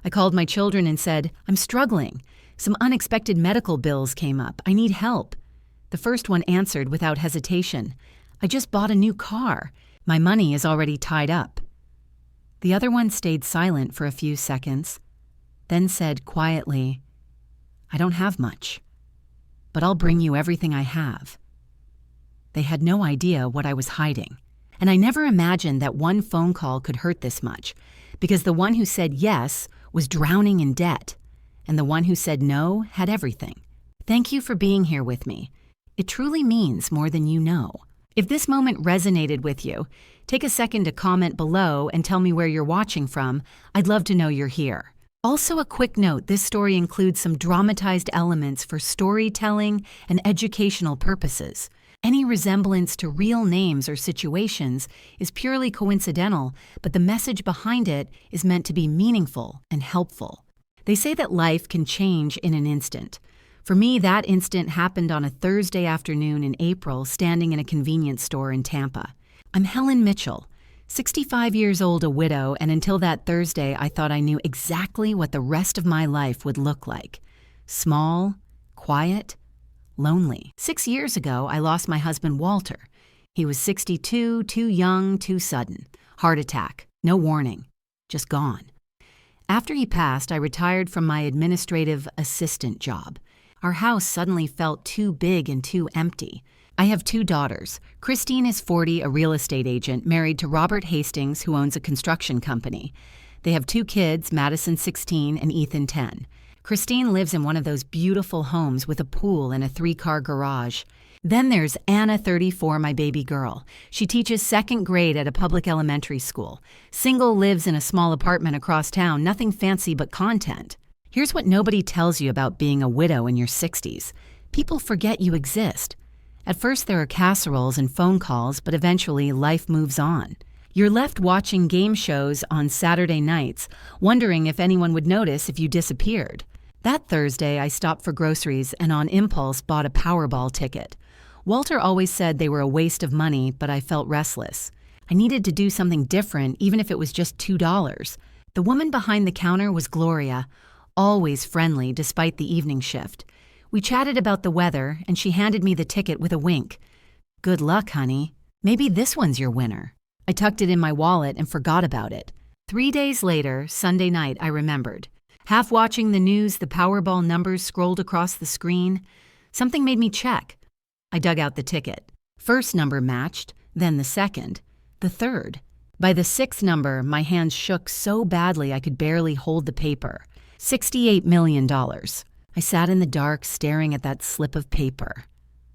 I called my children and said, "I'm struggling. Some unexpected medical bills came up. I need help." The first one answered without hesitation, "I just bought a new car. My money is already tied up." The other one stayed silent for a few seconds, then said quietly, "I don't have much, but I'll bring you everything I have." They had no idea what I was hiding, and I never imagined that one phone call could hurt this much, because the one who said yes was drowning in debt, and the one who said no had everything. Thank you for being here with me. It truly means more than you know. If this moment resonated with you, take a second to comment below and tell me where you're watching from. I'd love to know you're here. Also, a quick note, this story includes some dramatized elements for storytelling and educational purposes. Any resemblance to real names or situations is purely coincidental, but the message behind it is meant to be meaningful and helpful. They say that life can change in an instant. For me, that instant happened on a Thursday afternoon in April, standing in a convenience store in Tampa. I'm Helen Mitchell, 65 years old, a widow, and until that Thursday, I thought I knew exactly what the rest of my life would look like. Small, quiet, lonely. 6 years ago, I lost my husband, Walter. He was 62, too young, too sudden. Heart attack, no warning, just gone. After he passed, I retired from my administrative assistant job. Our house suddenly felt too big and too empty. I have 2 daughters. Christine is 40, a real estate agent, married to Robert Hastings, who owns a construction company. They have 2 kids, Madison 16 and Ethan 10. Christine lives in one of those beautiful homes with a pool and a 3-car garage. Then there's Anna, 34, my baby girl. She teaches 2nd grade at a public elementary school. Single, lives in a small apartment across town, nothing fancy but content. Here's what nobody tells you about being a widow in your 60s. People forget you exist. At first there are casseroles and phone calls, but eventually life moves on. You're left watching game shows on Saturday nights, wondering if anyone would notice if you disappeared. That Thursday, I stopped for groceries and on impulse bought a Powerball ticket. Walter always said they were a waste of money, but I felt restless. I needed to do something different, even if it was just $2. The woman behind the counter was Gloria, always friendly despite the evening shift. We chatted about the weather, and she handed me the ticket with a wink. "Good luck, honey. Maybe this one's your winner." I tucked it in my wallet and forgot about it. 3 days later, Sunday night, I remembered. Half watching the news, the Powerball numbers scrolled across the screen. Something made me check. I dug out the ticket. First number matched, then the second, the third. By the 6th number, my hands shook so badly I could barely hold the paper. $68 million. I sat in the dark staring at that slip of paper.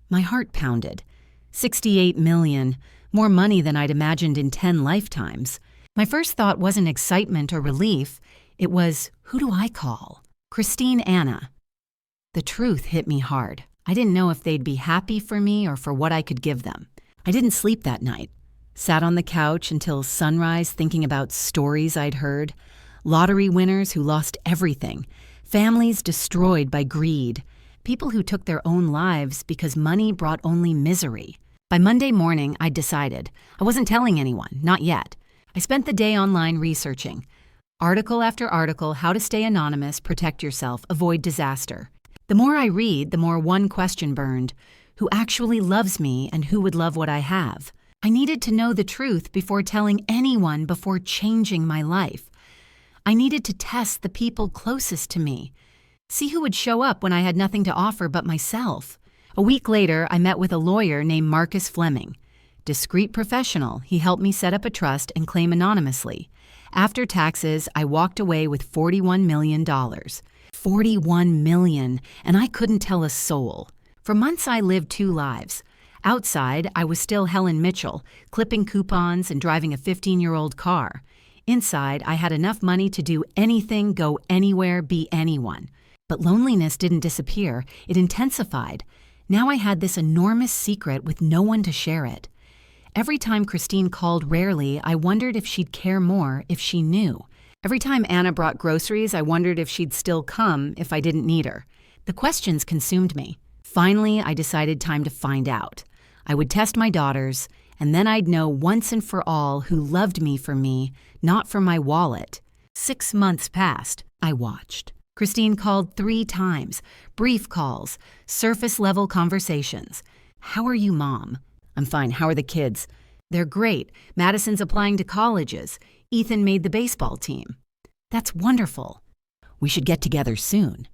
My heart pounded. 68 million, more money than I'd imagined in 10 lifetimes. My first thought wasn't excitement or relief. It was, who do I call? Christine, Anna. The truth hit me hard. I didn't know if they'd be happy for me or for what I could give them. I didn't sleep that night. Sat on the couch until sunrise thinking about stories I'd heard. Lottery winners who lost everything. Families destroyed by greed. People who took their own lives because money brought only misery. By Monday morning, I'd decided. I wasn't telling anyone, not yet. I spent the day online researching. Article after article, how to stay anonymous, protect yourself, avoid disaster. The more I read, the more one question burned. Who actually loves me and who would love what I have? I needed to know the truth before telling anyone, before changing my life. I needed to test the people closest to me. See who would show up when I had nothing to offer but myself. A week later, I met with a lawyer named Marcus Fleming. Discreet professional, he helped me set up a trust and claim anonymously. After taxes, I walked away with $41 million. $41 million, and I couldn't tell a soul. For months, I lived 2 lives. Outside, I was still Helen Mitchell, clipping coupons and driving a 15-year-old car. Inside, I had enough money to do anything, go anywhere, be anyone. But loneliness didn't disappear, it intensified. Now I had this enormous secret with no one to share it. Every time Christine called rarely, I wondered if she'd care more if she knew. Every time Anna brought groceries, I wondered if she'd still come if I didn't need her. The questions consumed me. Finally, I decided time to find out. I would test my daughters, and then I'd know once and for all who loved me for me, not for my wallet. 6 months passed. I watched. Christine called 3 times, brief calls, surface-level conversations. "How are you, Mom?" "I'm fine. How are the kids?" "They're great. Madison's applying to colleges. Ethan made the baseball team." "That's wonderful. We should get together soon."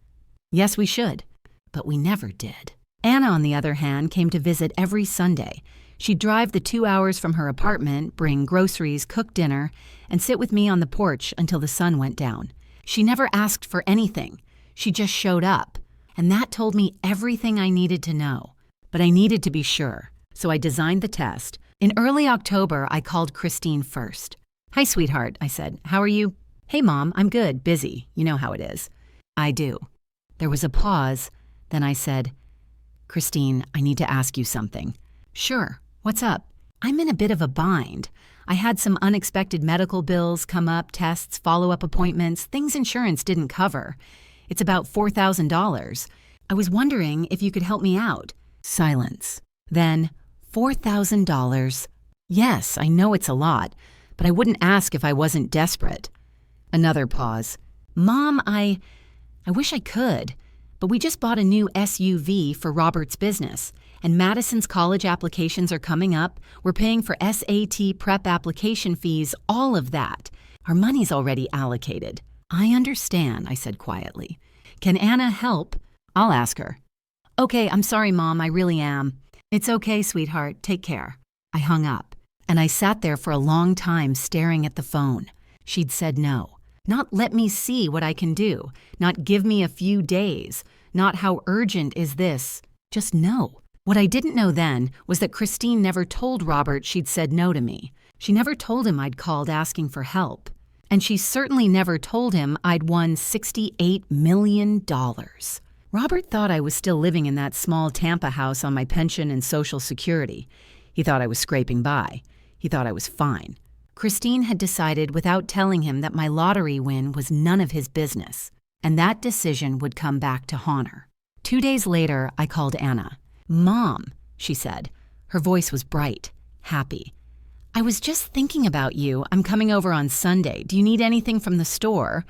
Yes, we should. But we never did. Anna, on the other hand, came to visit every Sunday. She'd drive the 2 hours from her apartment, bring groceries, cook dinner, and sit with me on the porch until the sun went down. She never asked for anything. She just showed up. And that told me everything I needed to know. But I needed to be sure, so I designed the test. In early October, I called Christine first. "Hi, sweetheart," I said. "How are you?" "Hey, Mom, I'm good, busy. You know how it is." "I do." There was a pause. Then I said, "Christine, I need to ask you something." "Sure. What's up?" "I'm in a bit of a bind. I had some unexpected medical bills come up, tests, follow-up appointments, things insurance didn't cover. It's about $4,000. I was wondering if you could help me out." Silence. Then, $4,000. "Yes, I know it's a lot, but I wouldn't ask if I wasn't desperate." Another pause. "Mom, I wish I could, but we just bought a new SUV for Robert's business, and Madison's college applications are coming up. We're paying for SAT prep application fees, all of that. Our money's already allocated." "I understand," I said quietly. "Can Anna help?" "I'll ask her." "Okay, I'm sorry, Mom, I really am." "It's okay, sweetheart. Take care." I hung up, and I sat there for a long time staring at the phone. She'd said no. Not "let me see what I can do," not "give me a few days," not "how urgent is this," just no. What I didn't know then was that Christine never told Robert she'd said no to me. She never told him I'd called asking for help. And she certainly never told him I'd won $68 million. Robert thought I was still living in that small Tampa house on my pension and Social Security. He thought I was scraping by. He thought I was fine. Christine had decided without telling him that my lottery win was none of his business, and that decision would come back to haunt her. 2 days later, I called Anna. "Mom," she said. Her voice was bright, happy. "I was just thinking about you. I'm coming over on Sunday. Do you need anything from the store?"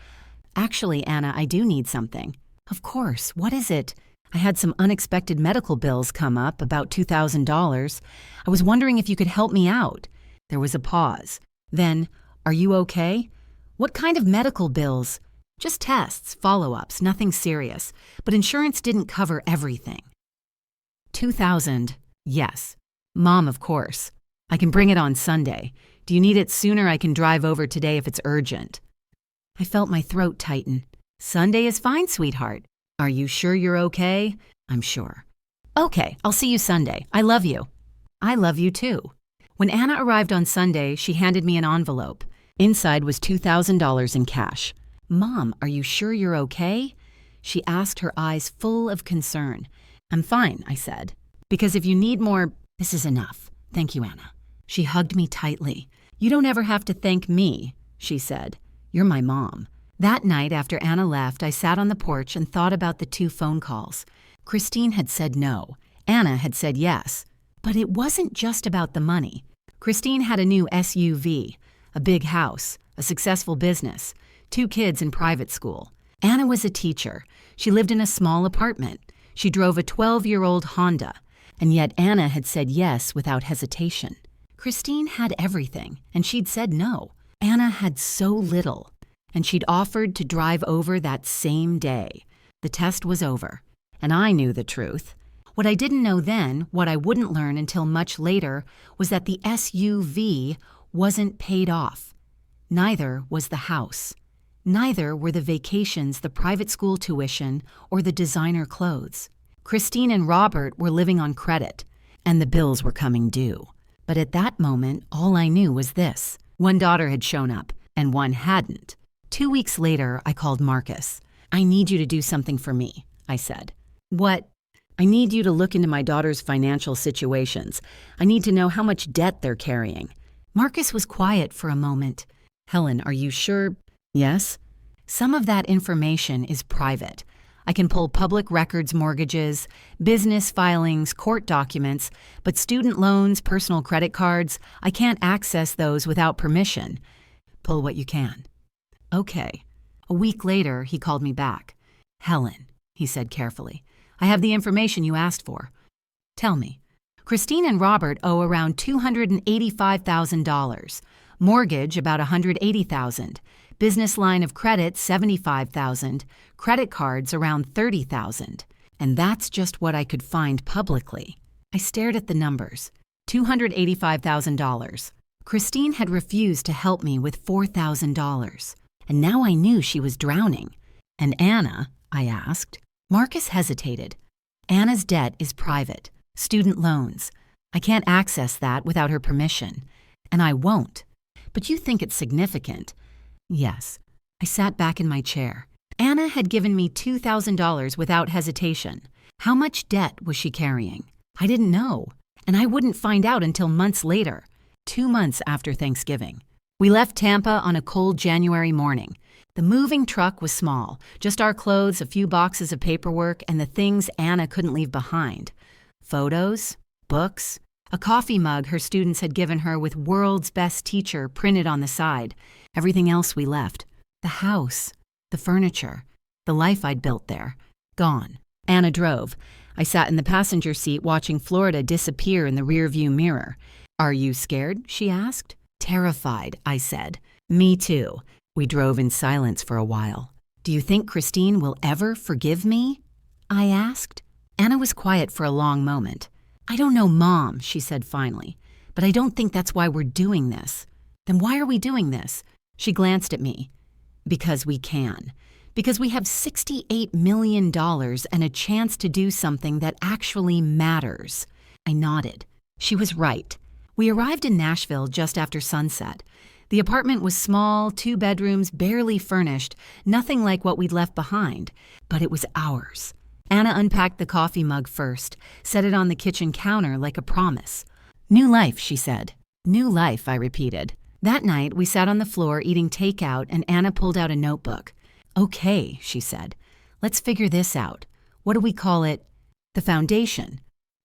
"Actually, Anna, I do need something." "Of course. What is it?" "I had some unexpected medical bills come up, about $2,000. I was wondering if you could help me out." There was a pause. Then, "Are you okay?" "What kind of medical bills?" "Just tests, follow-ups, nothing serious. But insurance didn't cover everything." $2,000. Yes. "Mom, of course. I can bring it on Sunday. Do you need it sooner? I can drive over today if it's urgent." I felt my throat tighten. "Sunday is fine, sweetheart." "Are you sure you're okay?" "I'm sure." "Okay, I'll see you Sunday. I love you." "I love you too." When Anna arrived on Sunday, she handed me an envelope. Inside was $2,000 in cash. "Mom, are you sure you're okay?" She asked, her eyes full of concern. "I'm fine," I said. "Because if you need more, this is enough. Thank you, Anna." She hugged me tightly. "You don't ever have to thank me," she said. "You're my mom." That night, after Anna left, I sat on the porch and thought about the 2 phone calls. Christine had said no. Anna had said yes. But it wasn't just about the money. Christine had a new SUV, a big house, a successful business, 2 kids in private school. Anna was a teacher. She lived in a small apartment. She drove a 12-year-old Honda. And yet Anna had said yes without hesitation. Christine had everything, and she'd said no. Anna had so little, and she'd offered to drive over that same day. The test was over, and I knew the truth. What I didn't know then, what I wouldn't learn until much later, was that the SUV wasn't paid off. Neither was the house. Neither were the vacations, the private school tuition, or the designer clothes. Christine and Robert were living on credit, and the bills were coming due. But at that moment, all I knew was this. One daughter had shown up, and one hadn't. 2 weeks later, I called Marcus. "I need you to do something for me," I said. "What?" "I need you to look into my daughter's financial situations. I need to know how much debt they're carrying." Marcus was quiet for a moment. "Helen, are you sure?" "Yes." "Some of that information is private. I can pull public records mortgages, business filings, court documents, but student loans, personal credit cards, I can't access those without permission." "Pull what you can." "Okay." A week later, he called me back. "Helen," he said carefully, "I have the information you asked for. Tell me." "Christine and Robert owe around $285,000. Mortgage about $180,000. Business line of credit $75,000. Credit cards around $30,000. And that's just what I could find publicly." I stared at the numbers. $285,000. Christine had refused to help me with $4,000. And now I knew she was drowning. "And Anna?" I asked. Marcus hesitated. "Anna's debt is private. Student loans. I can't access that without her permission. And I won't. But you think it's significant." "Yes." I sat back in my chair. Anna had given me $2,000 without hesitation. How much debt was she carrying? I didn't know. And I wouldn't find out until months later, 2 months after Thanksgiving. We left Tampa on a cold January morning. The moving truck was small, just our clothes, a few boxes of paperwork, and the things Anna couldn't leave behind. Photos, books, a coffee mug her students had given her with "World's Best Teacher" printed on the side. Everything else we left. The house, the furniture, the life I'd built there. Gone. Anna drove. I sat in the passenger seat watching Florida disappear in the rearview mirror. "Are you scared?" she asked. "Terrified," I said. "Me too." We drove in silence for a while. "Do you think Christine will ever forgive me?" I asked. Anna was quiet for a long moment. "I don't know, Mom," she said finally, "but I don't think that's why we're doing this." "Then why are we doing this?" She glanced at me. "Because we can. Because we have $68 million and a chance to do something that actually matters." I nodded. She was right. We arrived in Nashville just after sunset. The apartment was small, 2 bedrooms, barely furnished, nothing like what we'd left behind. But it was ours. Anna unpacked the coffee mug first, set it on the kitchen counter like a promise. "New life," she said. "New life," I repeated. That night, we sat on the floor eating takeout, and Anna pulled out a notebook. "Okay," she said. "Let's figure this out. What do we call it?" "The foundation."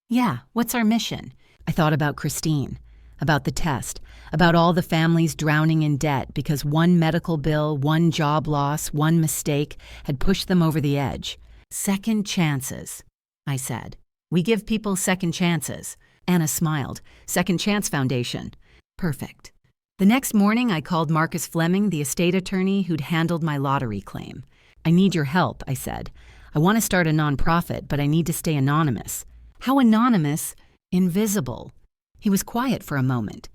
"Yeah, what's our mission?" I thought about Christine, about the test, about all the families drowning in debt because one medical bill, one job loss, one mistake had pushed them over the edge. "Second chances," I said. "We give people second chances." Anna smiled. "Second Chance Foundation." "Perfect." The next morning, I called Marcus Fleming, the estate attorney who'd handled my lottery claim. "I need your help," I said. "I want to start a nonprofit, but I need to stay anonymous." "How anonymous?" "Invisible." He was quiet for a moment.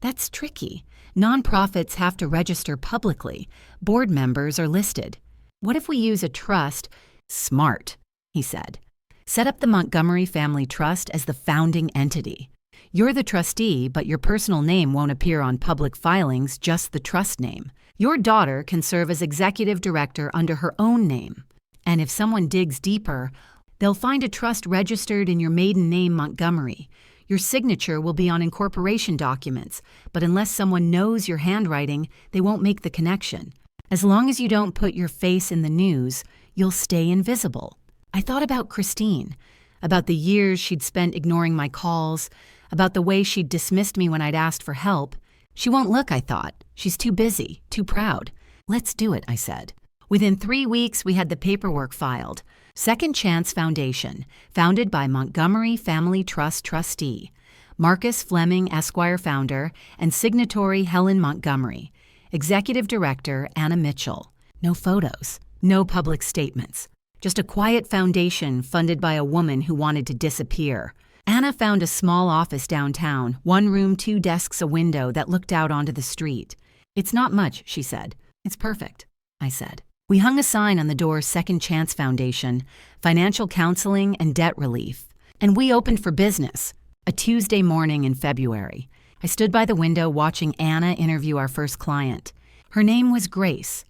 "That's tricky. Nonprofits have to register publicly. Board members are listed. What if we use a trust?" "Smart," he said. "Set up the Montgomery Family Trust as the founding entity. You're the trustee, but your personal name won't appear on public filings, just the trust name. Your daughter can serve as executive director under her own name. And if someone digs deeper, they'll find a trust registered in your maiden name, Montgomery. Your signature will be on incorporation documents, but unless someone knows your handwriting, they won't make the connection. As long as you don't put your face in the news, you'll stay invisible." I thought about Christine, about the years she'd spent ignoring my calls, about the way she'd dismissed me when I'd asked for help. She won't look, I thought. She's too busy, too proud. "Let's do it," I said. Within 3 weeks, we had the paperwork filed. Second Chance Foundation, founded by Montgomery Family Trust trustee, Marcus Fleming, Esquire founder, and signatory Helen Montgomery. Executive Director Anna Mitchell. No photos, no public statements. Just a quiet foundation funded by a woman who wanted to disappear. Anna found a small office downtown, 1 room, 2 desks, a window that looked out onto the street. "It's not much," she said. "It's perfect," I said. We hung a sign on the door, Second Chance Foundation, financial counseling and debt relief. And we opened for business, a Tuesday morning in February. I stood by the window watching Anna interview our first client. Her name was Grace.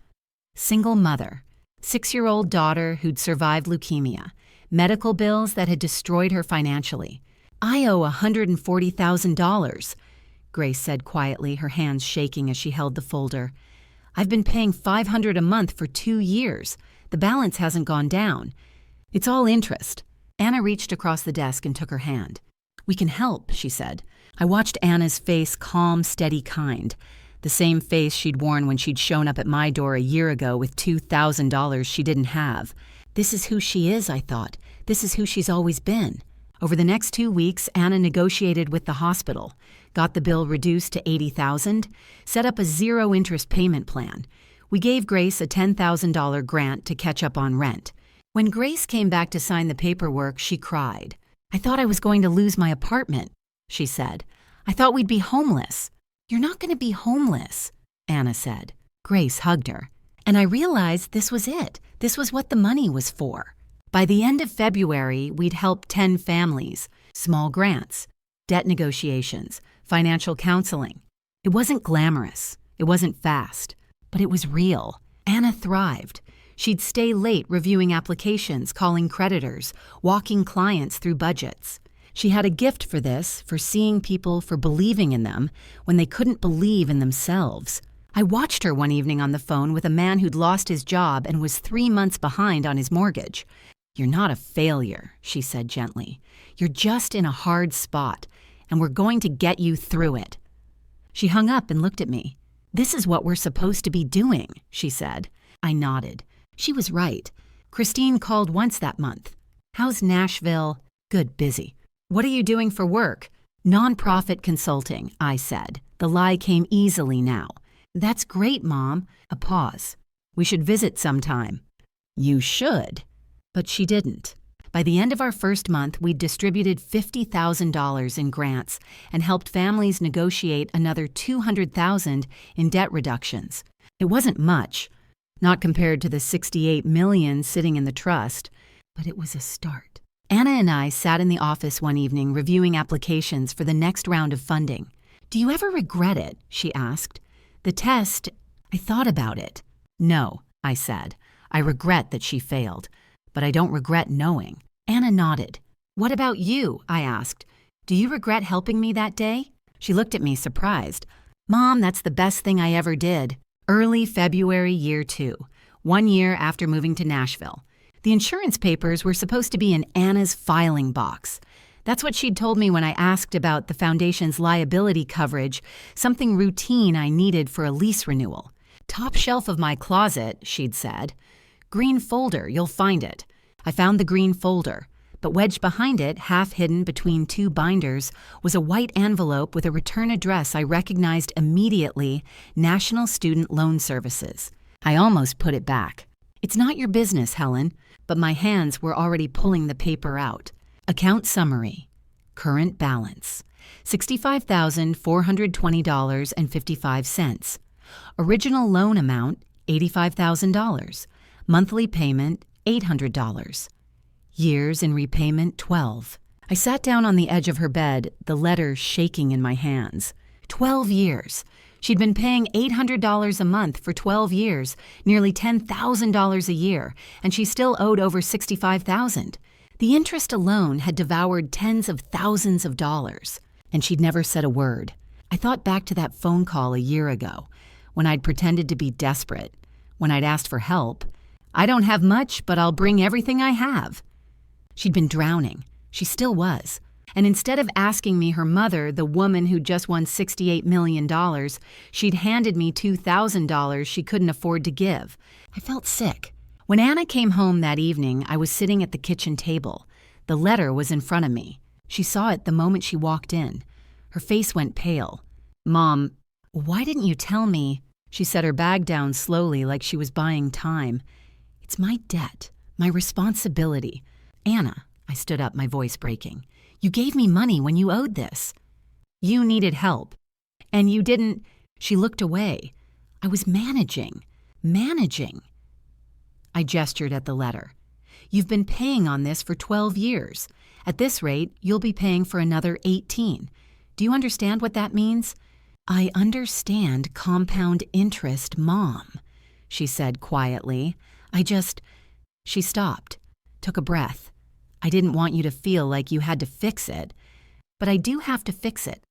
Single mother, 6-year-old daughter who'd survived leukemia, medical bills that had destroyed her financially. "I owe $140,000, Grace said quietly, her hands shaking as she held the folder. "I've been paying $500 a month for 2 years. The balance hasn't gone down. It's all interest." Anna reached across the desk and took her hand. "We can help," she said. I watched Anna's face, calm, steady, kind. the same face she'd worn when she'd shown up at my door a year ago with $2,000 she didn't have. This is who she is, I thought. This is who she's always been. Over the next 2 weeks, Anna negotiated with the hospital, got the bill reduced to $80,000, set up a zero-interest payment plan. We gave Grace a $10,000 grant to catch up on rent. When Grace came back to sign the paperwork, she cried. "I thought I was going to lose my apartment," she said. "I thought we'd be homeless." "You're not going to be homeless," Anna said. Grace hugged her. And I realized this was it. This was what the money was for. By the end of February, we'd helped 10 families, small grants, debt negotiations, financial counseling. It wasn't glamorous. It wasn't fast. But it was real. Anna thrived. She'd stay late reviewing applications, calling creditors, walking clients through budgets. She had a gift for this, for seeing people, for believing in them when they couldn't believe in themselves. I watched her one evening on the phone with a man who'd lost his job and was 3 months behind on his mortgage. "You're not a failure," she said gently. "You're just in a hard spot, and we're going to get you through it." She hung up and looked at me. "This is what we're supposed to be doing," she said. I nodded. She was right. Christine called once that month. "How's Nashville?" "Good, busy." "What are you doing for work?" "Nonprofit consulting," I said. The lie came easily now. "That's great, Mom." A pause. "We should visit sometime." "You should." But she didn't. By the end of our first month, we'd distributed $50,000 in grants and helped families negotiate another $200,000 in debt reductions. It wasn't much, not compared to the $68 million sitting in the trust, but it was a start. Anna and I sat in the office one evening reviewing applications for the next round of funding. "Do you ever regret it?" she asked. "The test, I thought about it." "No," I said. "I regret that she failed, but I don't regret knowing." Anna nodded. "What about you?" I asked. "Do you regret helping me that day?" She looked at me surprised. "Mom, that's the best thing I ever did." Early February, year 2, 1 year after moving to Nashville. The insurance papers were supposed to be in Anna's filing box. That's what she'd told me when I asked about the foundation's liability coverage, something routine I needed for a lease renewal. "Top shelf of my closet," she'd said. "Green folder, you'll find it." I found the green folder, but wedged behind it, half hidden between 2 binders, was a white envelope with a return address I recognized immediately, National Student Loan Services. I almost put it back. "It's not your business, Helen," but my hands were already pulling the paper out. Account summary. Current balance. $65,420.55. Original loan amount, $85,000. Monthly payment, $800. Years in repayment, 12. I sat down on the edge of her bed, the letter shaking in my hands. 12 years. She'd been paying $800 a month for 12 years, nearly $10,000 a year, and she still owed over $65,000. The interest alone had devoured tens of thousands of dollars, and she'd never said a word. I thought back to that phone call a year ago, when I'd pretended to be desperate, when I'd asked for help. "I don't have much, but I'll bring everything I have." She'd been drowning. She still was. And instead of asking me her mother, the woman who just won $68 million, she'd handed me $2,000 she couldn't afford to give. I felt sick. When Anna came home that evening, I was sitting at the kitchen table. The letter was in front of me. She saw it the moment she walked in. Her face went pale. "Mom, why didn't you tell me?" She set her bag down slowly like she was buying time. "It's my debt, my responsibility." "Anna," I stood up, my voice breaking. "You gave me money when you owed this." "You needed help. And you didn't—" She looked away. "I was managing. I gestured at the letter. "You've been paying on this for 12 years. At this rate, you'll be paying for another 18. Do you understand what that means?" "I understand compound interest, Mom," she said quietly. She stopped, took a breath. "I didn't want you to feel like you had to fix it, but I do have to fix it,"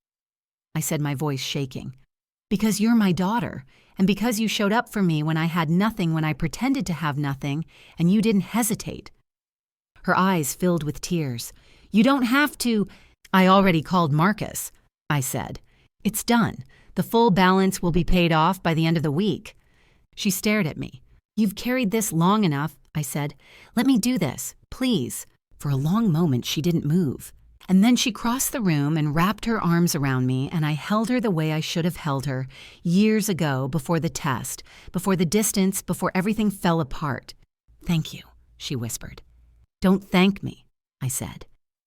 I said, my voice shaking. "Because you're my daughter, and because you showed up for me when I had nothing, when I pretended to have nothing, and you didn't hesitate." Her eyes filled with tears. "You don't have to—" "I already called Marcus," I said. "It's done. The full balance will be paid off by the end of the week. She stared at me. You've carried this long enough, I said. Let me do this, please. For a long moment, she didn't move. And then she crossed the room and wrapped her arms around me, and I held her the way I should have held her years ago, before the test, before the distance, before everything fell apart. Thank you, she whispered. Don't thank me, I said.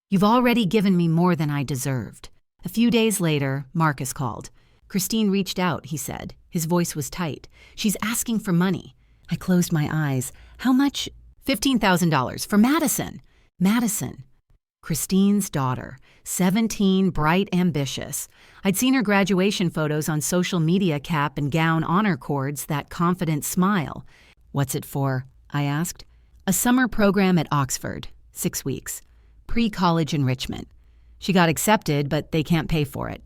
You've already given me more than I deserved. A few days later, Marcus called. Christine reached out, he said. His voice was tight. She's asking for money. I closed my eyes. How much? $15,000 for Madison. Madison. Christine's daughter, 17, bright, ambitious. I'd seen her graduation photos on social media, cap and gown, honor cords, that confident smile. What's it for? I asked. A summer program at Oxford, 6 weeks. Pre-college enrichment. She got accepted, but they can't pay for it.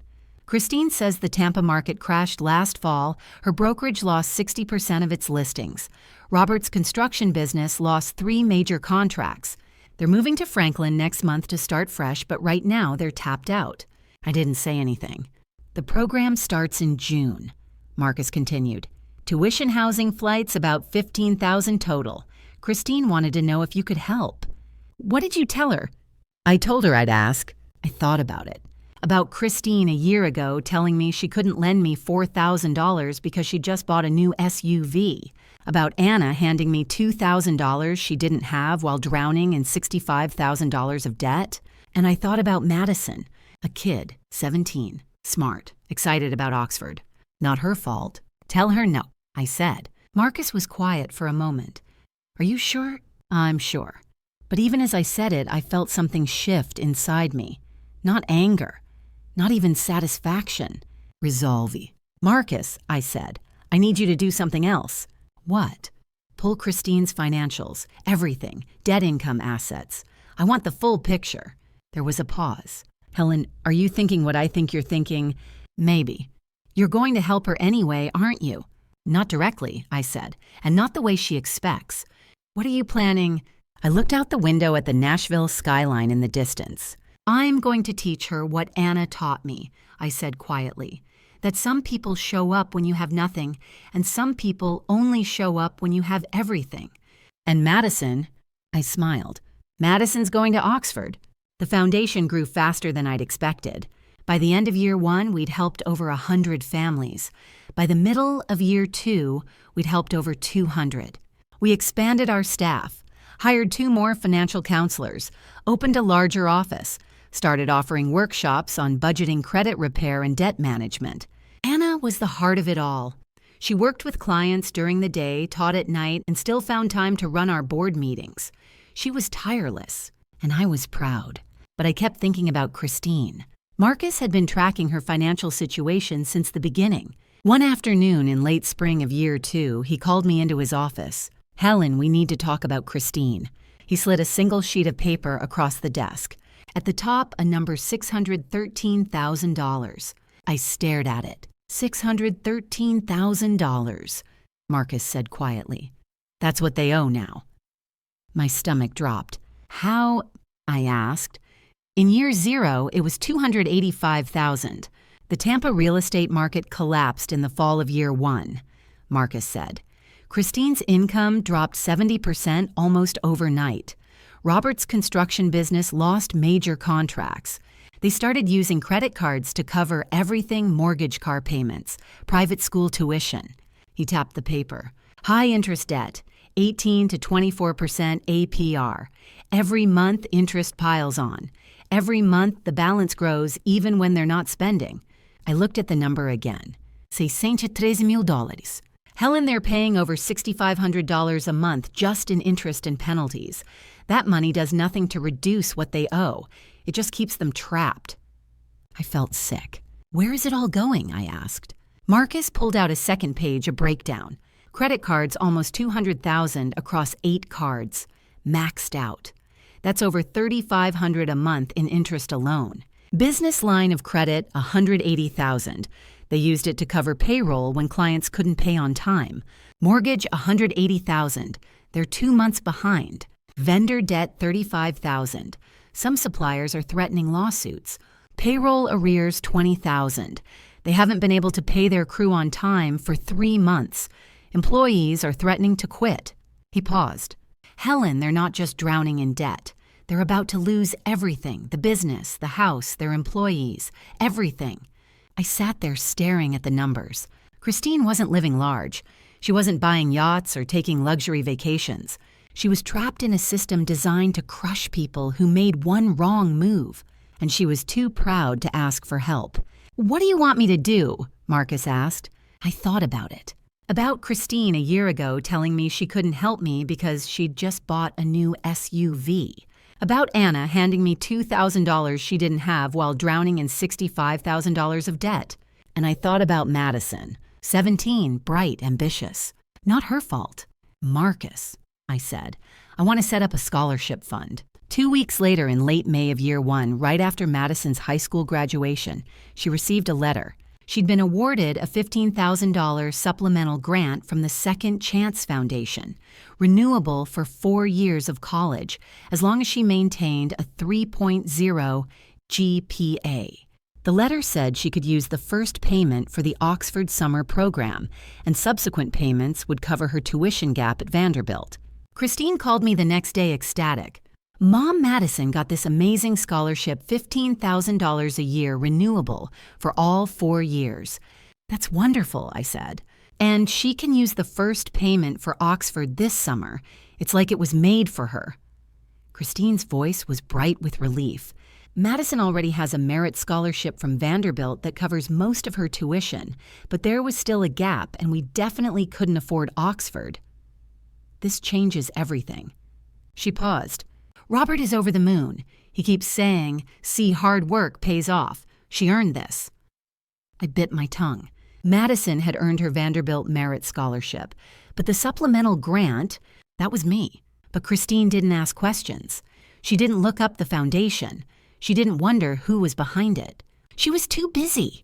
Christine says the Tampa market crashed last fall. Her brokerage lost 60% of its listings. Robert's construction business lost 3 major contracts. They're moving to Franklin next month to start fresh, but right now they're tapped out. I didn't say anything. The program starts in June, Marcus continued. Tuition, housing, flights, about $15,000 total. Christine wanted to know if you could help. What did you tell her? I told her I'd ask. I thought about it. About Christine a year ago telling me she couldn't lend me $4,000 because she just bought a new SUV. About Anna handing me $2,000 she didn't have while drowning in $65,000 of debt. And I thought about Madison, a kid, 17, smart, excited about Oxford. Not her fault. Tell her no, I said. Marcus was quiet for a moment. Are you sure? I'm sure. But even as I said it, I felt something shift inside me. Not anger. Not even satisfaction. Resolve. Marcus, I said, I need you to do something else. What? Pull Christine's financials, everything, debt, income, assets. I want the full picture. There was a pause. Helen, are you thinking what I think you're thinking? Maybe. You're going to help her anyway, aren't you? Not directly, I said, and not the way she expects. What are you planning? I looked out the window at the Nashville skyline in the distance. I'm going to teach her what Anna taught me, I said quietly. That some people show up when you have nothing, and some people only show up when you have everything. And Madison, I smiled. Madison's going to Oxford. The foundation grew faster than I'd expected. By the end of year 1, we'd helped over 100 families. By the middle of year 2, we'd helped over 200. We expanded our staff, hired 2 more financial counselors, opened a larger office, started offering workshops on budgeting, credit repair, and debt management. Anna was the heart of it all. She worked with clients during the day, taught at night, and still found time to run our board meetings. She was tireless, and I was proud. But I kept thinking about Christine. Marcus had been tracking her financial situation since the beginning. One afternoon in late spring of year 2, he called me into his office. Helen, we need to talk about Christine. He slid a single sheet of paper across the desk. At the top, a number $613,000. I stared at it. $613,000, Marcus said quietly. That's what they owe now. My stomach dropped. How? I asked. In year 0, it was $285,000. The Tampa real estate market collapsed in the fall of year 1, Marcus said. Christine's income dropped 70% almost overnight. Robert's construction business lost major contracts. They started using credit cards to cover everything: mortgage, car payments, private school tuition. He tapped the paper. High interest debt, 18 to 24% APR. Every month, interest piles on. Every month, the balance grows even when they're not spending. I looked at the number again. $613,000. Helen, they're paying over $6,500 a month just in interest and penalties. That money does nothing to reduce what they owe. It just keeps them trapped. I felt sick. Where is it all going? I asked. Marcus pulled out a second page, a breakdown. Credit cards, almost $200,000 across 8 cards. Maxed out. That's over $3,500 a month in interest alone. Business line of credit, $180,000. They used it to cover payroll when clients couldn't pay on time. Mortgage, $180,000. They're 2 months behind. Vendor debt, $35,000. Some suppliers are threatening lawsuits. Payroll arrears, $20,000. They haven't been able to pay their crew on time for 3 months. Employees are threatening to quit. He paused. Helen, they're not just drowning in debt. They're about to lose everything, the business, the house, their employees, everything. I sat there staring at the numbers. Christine wasn't living large. She wasn't buying yachts or taking luxury vacations. She was trapped in a system designed to crush people who made one wrong move, and she was too proud to ask for help. "What do you want me to do?" Marcus asked. I thought about it. About Christine a year ago telling me she couldn't help me because she'd just bought a new SUV. About Anna handing me $2,000 she didn't have while drowning in $65,000 of debt. And I thought about Madison, 17, bright, ambitious. Not her fault. "Marcus," I said, "I want to set up a scholarship fund." 2 weeks later, in late May of year 1, right after Madison's high school graduation, she received a letter. She'd been awarded a $15,000 supplemental grant from the Second Chance Foundation, renewable for 4 years of college, as long as she maintained a 3.0 GPA. The letter said she could use the first payment for the Oxford summer program, and subsequent payments would cover her tuition gap at Vanderbilt. Christine called me the next day ecstatic. "Mom Madison got this amazing scholarship, $15,000 a year renewable for all 4 years. "That's wonderful," I said. "And she can use the first payment for Oxford this summer. It's like it was made for her." Christine's voice was bright with relief. Madison already has a merit scholarship from Vanderbilt that covers most of her tuition, but there was still a gap, and we definitely couldn't afford Oxford. This changes everything. She paused. "Robert is over the moon. He keeps saying, 'See, hard work pays off. She earned this.'" I bit my tongue. Madison had earned her Vanderbilt merit scholarship, but the supplemental grant, that was me. But Christine didn't ask questions. She didn't look up the foundation. She didn't wonder who was behind it. She was too busy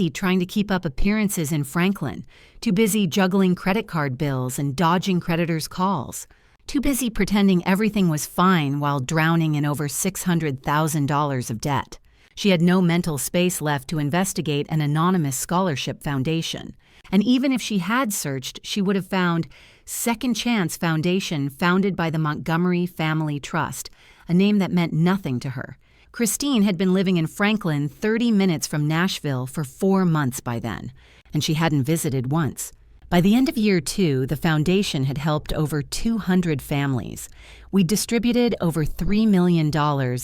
trying to keep up appearances in Franklin, too busy juggling credit card bills and dodging creditors' calls. Too busy pretending everything was fine while drowning in over $600,000 of debt. She had no mental space left to investigate an anonymous scholarship foundation. And even if she had searched, she would have found Second Chance Foundation, founded by the Montgomery Family Trust, a name that meant nothing to her. Christine had been living in Franklin, 30 minutes from Nashville, for 4 months by then, and she hadn't visited once. By the end of year 2, the foundation had helped over 200 families. We distributed over $3 million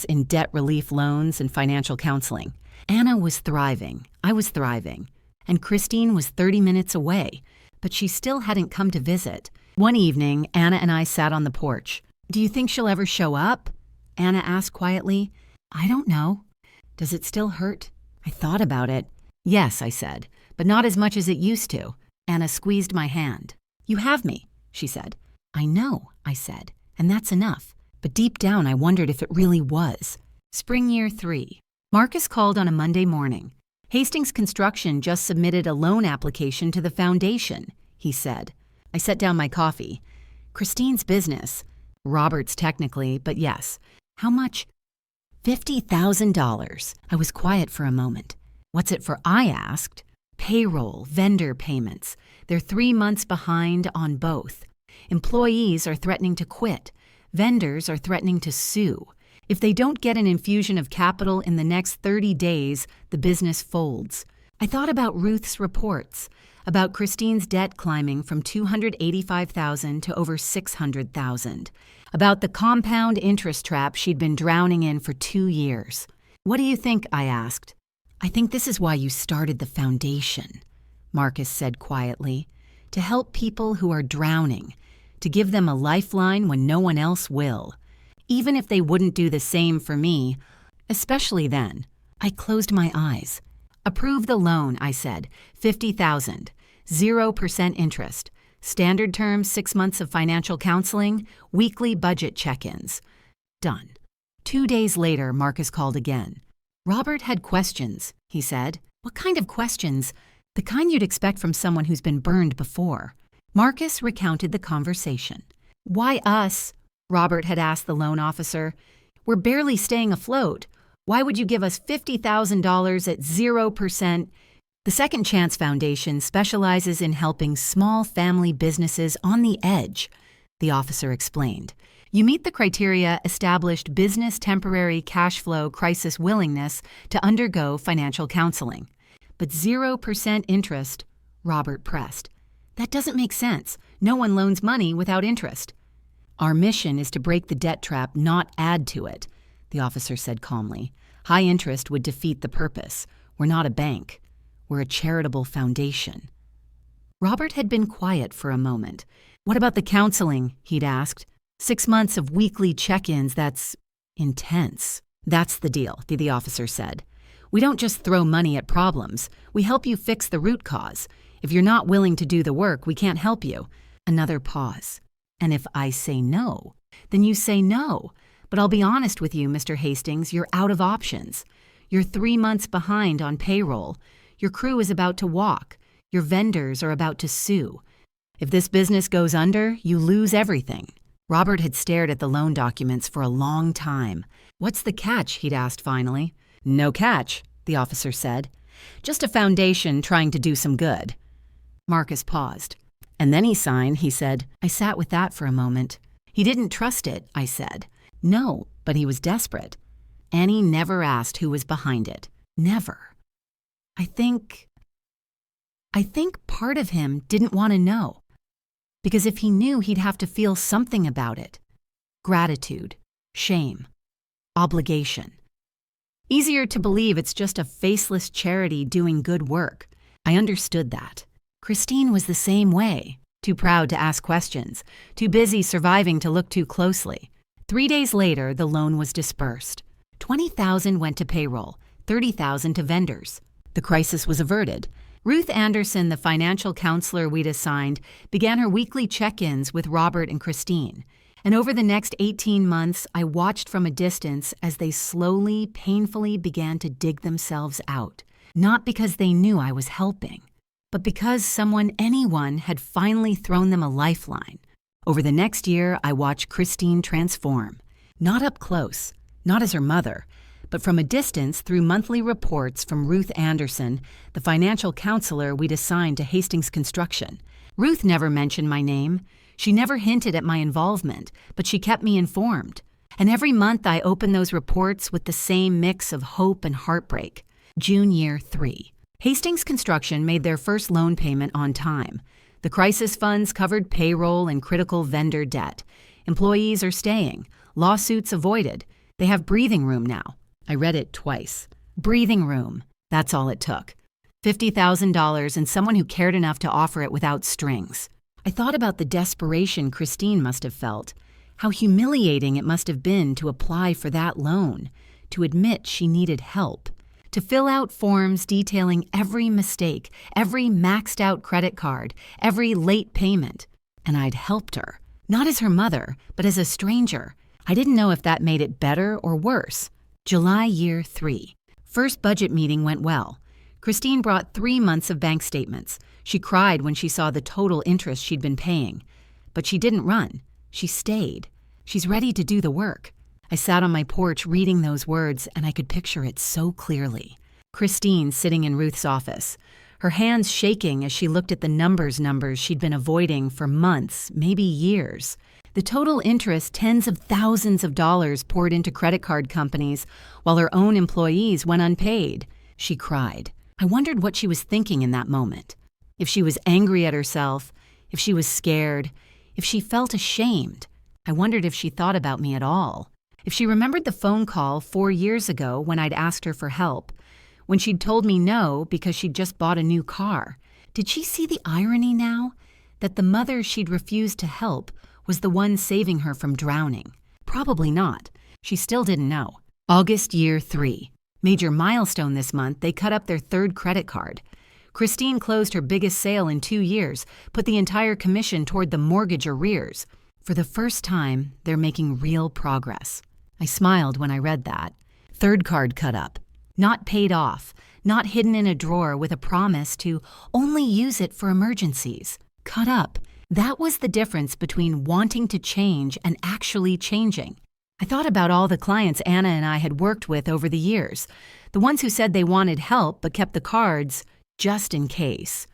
in debt relief loans and financial counseling. Anna was thriving. I was thriving. And Christine was 30 minutes away, but she still hadn't come to visit. One evening, Anna and I sat on the porch. "Do you think she'll ever show up?" Anna asked quietly. "I don't know." "Does it still hurt?" I thought about it. "Yes," I said, "but not as much as it used to." Anna squeezed my hand. "You have me," she said. "I know," I said, "and that's enough." But deep down, I wondered if it really was. Spring year 3. Marcus called on a Monday morning. "Hastings Construction just submitted a loan application to the foundation," he said. I set down my coffee. "Christine's business. Robert's technically, but yes. How much?" $50,000. I was quiet for a moment. "What's it for?" I asked. "Payroll, vendor payments. They're 3 months behind on both. Employees are threatening to quit. Vendors are threatening to sue. If they don't get an infusion of capital in the next 30 days, the business folds." I thought about Ruth's reports, about Christine's debt climbing from $285,000 to over $600,000, about the compound interest trap she'd been drowning in for 2 years. "What do you think?" I asked. "I think this is why you started the foundation," Marcus said quietly, "to help people who are drowning, to give them a lifeline when no one else will. Even if they wouldn't do the same for me, especially then." I closed my eyes. "Approve the loan," I said. $50,000, 0% interest. Standard terms, 6 months of financial counseling, weekly budget check-ins. Done. 2 days later, Marcus called again. "Robert had questions," he said. "What kind of questions?" "The kind you'd expect from someone who's been burned before." Marcus recounted the conversation. "Why us?" Robert had asked the loan officer. "We're barely staying afloat. Why would you give us $50,000 at 0%? The Second Chance Foundation specializes in helping small family businesses on the edge, the officer explained. You meet the criteria established business temporary cash flow crisis willingness to undergo financial counseling. But 0% interest, Robert pressed. That doesn't make sense. No one loans money without interest. Our mission is to break the debt trap, not add to it, the officer said calmly. High interest would defeat the purpose. We're not a bank. We're a charitable foundation. Robert had been quiet for a moment. What about the counseling? He'd asked. 6 months of weekly check-ins, that's intense. That's the deal, the officer said. We don't just throw money at problems. We help you fix the root cause. If you're not willing to do the work, we can't help you. Another pause. And if I say no, then you say no. But I'll be honest with you, Mr. Hastings, you're out of options. You're 3 months behind on payroll. Your crew is about to walk. Your vendors are about to sue. If this business goes under, you lose everything. Robert had stared at the loan documents for a long time. What's the catch? He'd asked finally. No catch, the officer said. Just a foundation trying to do some good. Marcus paused. And then he signed, he said. I sat with that for a moment. He didn't trust it, I said. No, but he was desperate. Annie never asked who was behind it. Never. I think part of him didn't want to know. Because if he knew, he'd have to feel something about it. Gratitude, shame, obligation. Easier to believe it's just a faceless charity doing good work. I understood that. Christine was the same way. Too proud to ask questions. Too busy surviving to look too closely. 3 days later, the loan was dispersed. $20,000 went to payroll, $30,000 to vendors. The crisis was averted. Ruth Anderson, the financial counselor we'd assigned, began her weekly check-ins with Robert and Christine. And over the next 18 months, I watched from a distance as they slowly, painfully began to dig themselves out. Not because they knew I was helping, but because anyone had finally thrown them a lifeline. Over the next year, I watched Christine transform. Not up close, not as her mother, but from a distance through monthly reports from Ruth Anderson, the financial counselor we'd assigned to Hastings Construction. Ruth never mentioned my name. She never hinted at my involvement, but she kept me informed. And every month I opened those reports with the same mix of hope and heartbreak. June year 3. Hastings Construction made their first loan payment on time. The crisis funds covered payroll and critical vendor debt. Employees are staying. Lawsuits avoided. They have breathing room now. I read it twice. Breathing room. That's all it took. $50,000 and someone who cared enough to offer it without strings. I thought about the desperation Christine must have felt. How humiliating it must have been to apply for that loan. To admit she needed help. To fill out forms detailing every mistake, every maxed out credit card, every late payment. And I'd helped her. Not as her mother, but as a stranger. I didn't know if that made it better or worse. July year 3. First budget meeting went well. Christine brought 3 months of bank statements. She cried when she saw the total interest she'd been paying. But she didn't run. She stayed. She's ready to do the work. I sat on my porch reading those words, and I could picture it so clearly. Christine sitting in Ruth's office, her hands shaking as she looked at the numbers she'd been avoiding for months, maybe years. The total interest, tens of thousands of dollars poured into credit card companies, while her own employees went unpaid. She cried. I wondered what she was thinking in that moment. If she was angry at herself, if she was scared, if she felt ashamed. I wondered if she thought about me at all. If she remembered the phone call 4 years ago when I'd asked her for help, when she'd told me no because she'd just bought a new car. Did she see the irony now? That the mother she'd refused to help was the one saving her from drowning? Probably not. She still didn't know. August year 3. Major milestone this month, they cut up their 3rd credit card. Christine closed her biggest sale in 2 years, put the entire commission toward the mortgage arrears. For the first time, they're making real progress. I smiled when I read that. 3rd card cut up. Not paid off. Not hidden in a drawer with a promise to only use it for emergencies. Cut up. That was the difference between wanting to change and actually changing. I thought about all the clients Anna and I had worked with over the years. The ones who said they wanted help but kept the cards just in case.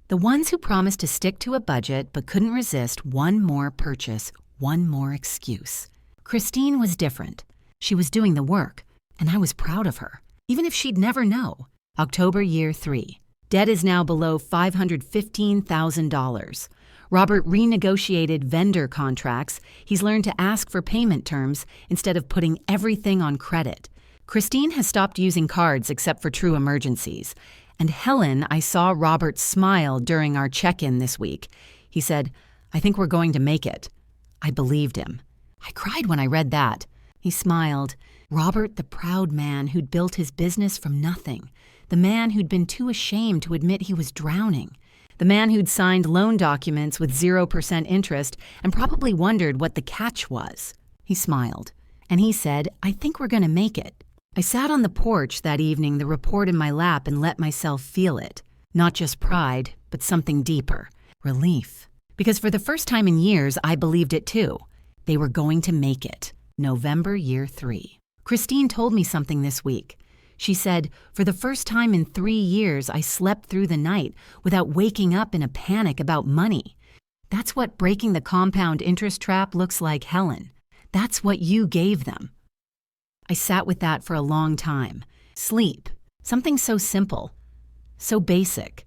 The ones who promised to stick to a budget but couldn't resist one more purchase, one more excuse. Christine was different. She was doing the work, and I was proud of her, even if she'd never know. October year 3. Debt is now below $515,000. Robert renegotiated vendor contracts. He's learned to ask for payment terms instead of putting everything on credit. Christine has stopped using cards except for true emergencies. And Helen, I saw Robert smile during our check-in this week. He said, "I think we're going to make it." I believed him. I cried when I read that. He smiled. Robert, the proud man who'd built his business from nothing. The man who'd been too ashamed to admit he was drowning. The man who'd signed loan documents with 0% interest and probably wondered what the catch was. He smiled. And he said, "I think we're going to make it." I sat on the porch that evening, the report in my lap, and let myself feel it. Not just pride, but something deeper. Relief. Because for the first time in years, I believed it too. They were going to make it. November year 3. Christine told me something this week. She said, "For the first time in 3 years, I slept through the night without waking up in a panic about money." That's what breaking the compound interest trap looks like, Helen. That's what you gave them. I sat with that for a long time. Sleep. Something so simple. So basic.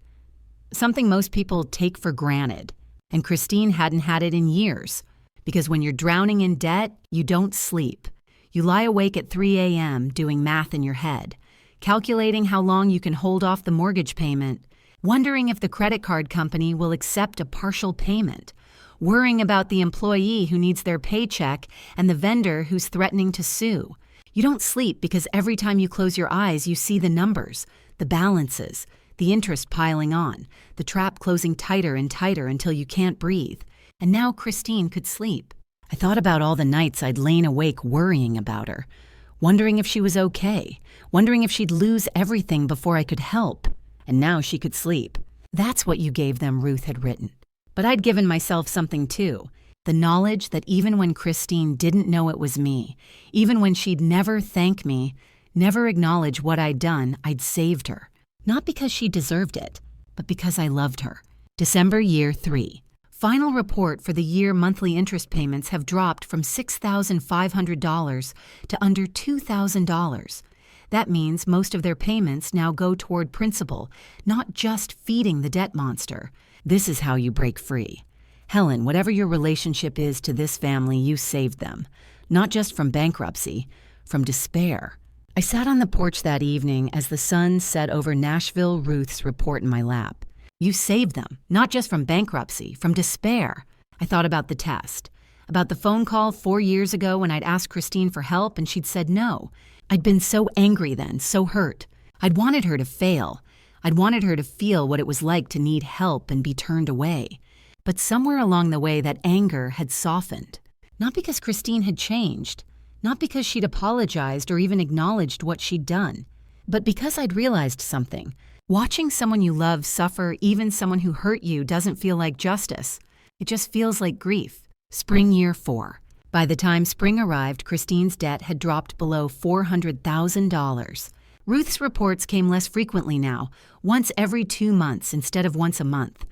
Something most people take for granted. And Christine hadn't had it in years. Because when you're drowning in debt, you don't sleep. You lie awake at 3 a.m. doing math in your head, calculating how long you can hold off the mortgage payment, wondering if the credit card company will accept a partial payment, worrying about the employee who needs their paycheck and the vendor who's threatening to sue. You don't sleep because every time you close your eyes, you see the numbers, the balances, the interest piling on, the trap closing tighter and tighter until you can't breathe. And now Christine could sleep. I thought about all the nights I'd lain awake worrying about her, wondering if she was okay, wondering if she'd lose everything before I could help. And now she could sleep. That's what you gave them, Ruth had written. But I'd given myself something too. The knowledge that even when Christine didn't know it was me, even when she'd never thank me, never acknowledge what I'd done, I'd saved her. Not because she deserved it, but because I loved her. December year 3. Final report for the year monthly interest payments have dropped from $6,500 to under $2,000. That means most of their payments now go toward principal, not just feeding the debt monster. This is how you break free. Helen, whatever your relationship is to this family, you saved them. Not just from bankruptcy, from despair. I sat on the porch that evening as the sun set over Nashville Ruth's report in my lap. You saved them, not just from bankruptcy, from despair. I thought about the test, about the phone call 4 years ago when I'd asked Christine for help and she'd said no. I'd been so angry then, so hurt. I'd wanted her to fail. I'd wanted her to feel what it was like to need help and be turned away. But somewhere along the way, that anger had softened. Not because Christine had changed, not because she'd apologized or even acknowledged what she'd done, but because I'd realized something. Watching someone you love suffer, even someone who hurt you, doesn't feel like justice. It just feels like grief. Spring year 4. By the time spring arrived, Christine's debt had dropped below $400,000. Ruth's reports came less frequently now, once every 2 months instead of once a month.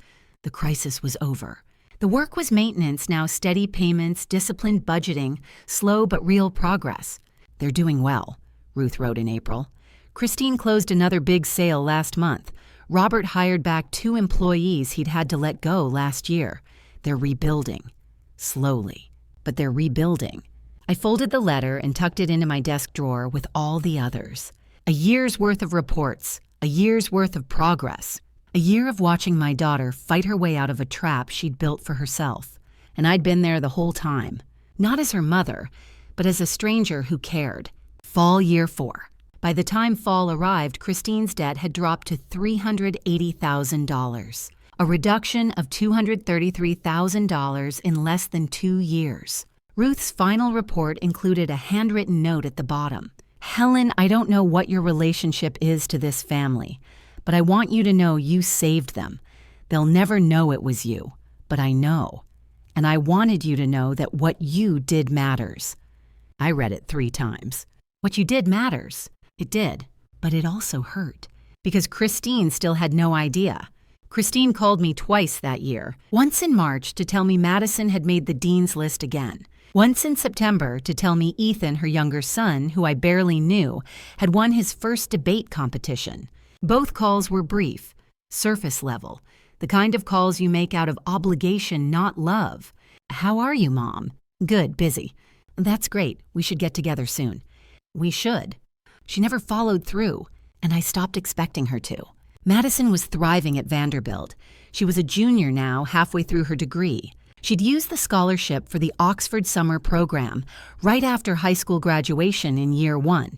The crisis was over. The work was maintenance, now steady payments, disciplined budgeting, slow but real progress. They're doing well, Ruth wrote in April. Christine closed another big sale last month. Robert hired back 2 employees he'd had to let go last year. They're rebuilding. Slowly, but they're rebuilding. I folded the letter and tucked it into my desk drawer with all the others. A year's worth of reports, a year's worth of progress. A year of watching my daughter fight her way out of a trap she'd built for herself. And I'd been there the whole time. Not as her mother, but as a stranger who cared. Fall year 4. By the time fall arrived, Christine's debt had dropped to $380,000. A reduction of $233,000 in less than 2 years. Ruth's final report included a handwritten note at the bottom. Helen, I don't know what your relationship is to this family, but I want you to know you saved them. They'll never know it was you, but I know. And I wanted you to know that what you did matters. I read it 3 times. What you did matters. It did, but it also hurt. because Christine still had no idea. Christine called me twice that year, once in March to tell me Madison had made the dean's list again, once in September to tell me Ethan, her younger son, who I barely knew, had won his first debate competition. Both calls were brief, surface level, the kind of calls you make out of obligation, not love. "How are you, Mom?" "Good, busy." "That's great. We should get together soon." "We should." She never followed through, and I stopped expecting her to. Madison was thriving at Vanderbilt. She was a junior now, halfway through her degree. She'd used the scholarship for the Oxford summer program right after high school graduation in year 1.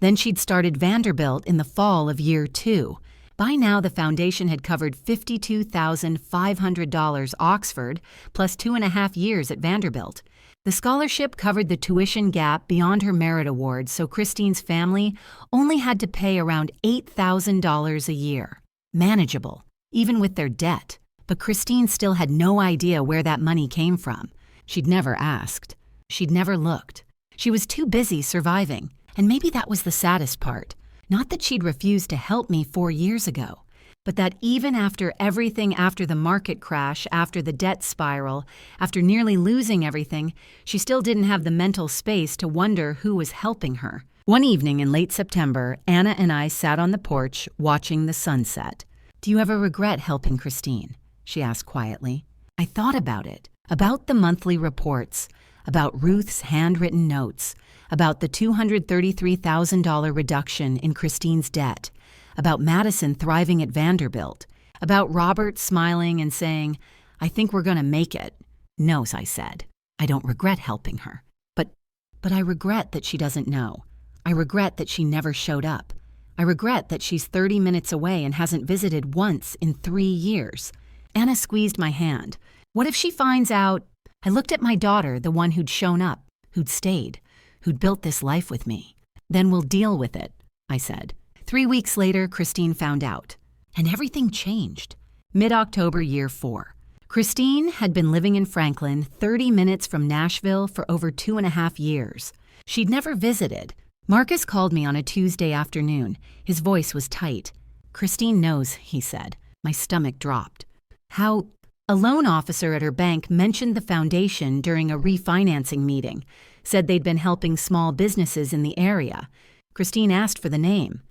Then she'd started Vanderbilt in the fall of year 2. By now, the foundation had covered $52,500 Oxford, plus 2.5 years at Vanderbilt. The scholarship covered the tuition gap beyond her merit award, so Christine's family only had to pay around $8,000 a year. Manageable, even with their debt. But Christine still had no idea where that money came from. She'd never asked. She'd never looked. She was too busy surviving, and maybe that was the saddest part. Not that she'd refused to help me 4 years ago, but that even after everything, after the market crash, after the debt spiral, after nearly losing everything, she still didn't have the mental space to wonder who was helping her. One evening in late September, Anna and I sat on the porch watching the sunset. "Do you ever regret helping Christine?" she asked quietly. I thought about it, about the monthly reports, about Ruth's handwritten notes, about the $233,000 reduction in Christine's debt, about Madison thriving at Vanderbilt, about Robert smiling and saying, "I think we're going to make it." "No," I said. "I don't regret helping her. But I regret that she doesn't know. I regret that she never showed up. I regret that she's 30 minutes away and hasn't visited once in 3 years." Anna squeezed my hand. "What if she finds out?" I looked at my daughter, the one who'd shown up, who'd stayed, who'd built this life with me. "Then we'll deal with it," I said. 3 weeks later, Christine found out. And everything changed. Mid-October, year 4. Christine had been living in Franklin, 30 minutes from Nashville, for over 2.5 years. She'd never visited. Marcus called me on a Tuesday afternoon. His voice was tight. "Christine knows," he said. My stomach dropped. "How?" A loan officer at her bank mentioned the foundation during a refinancing meeting, said they'd been helping small businesses in the area. Christine asked for the name.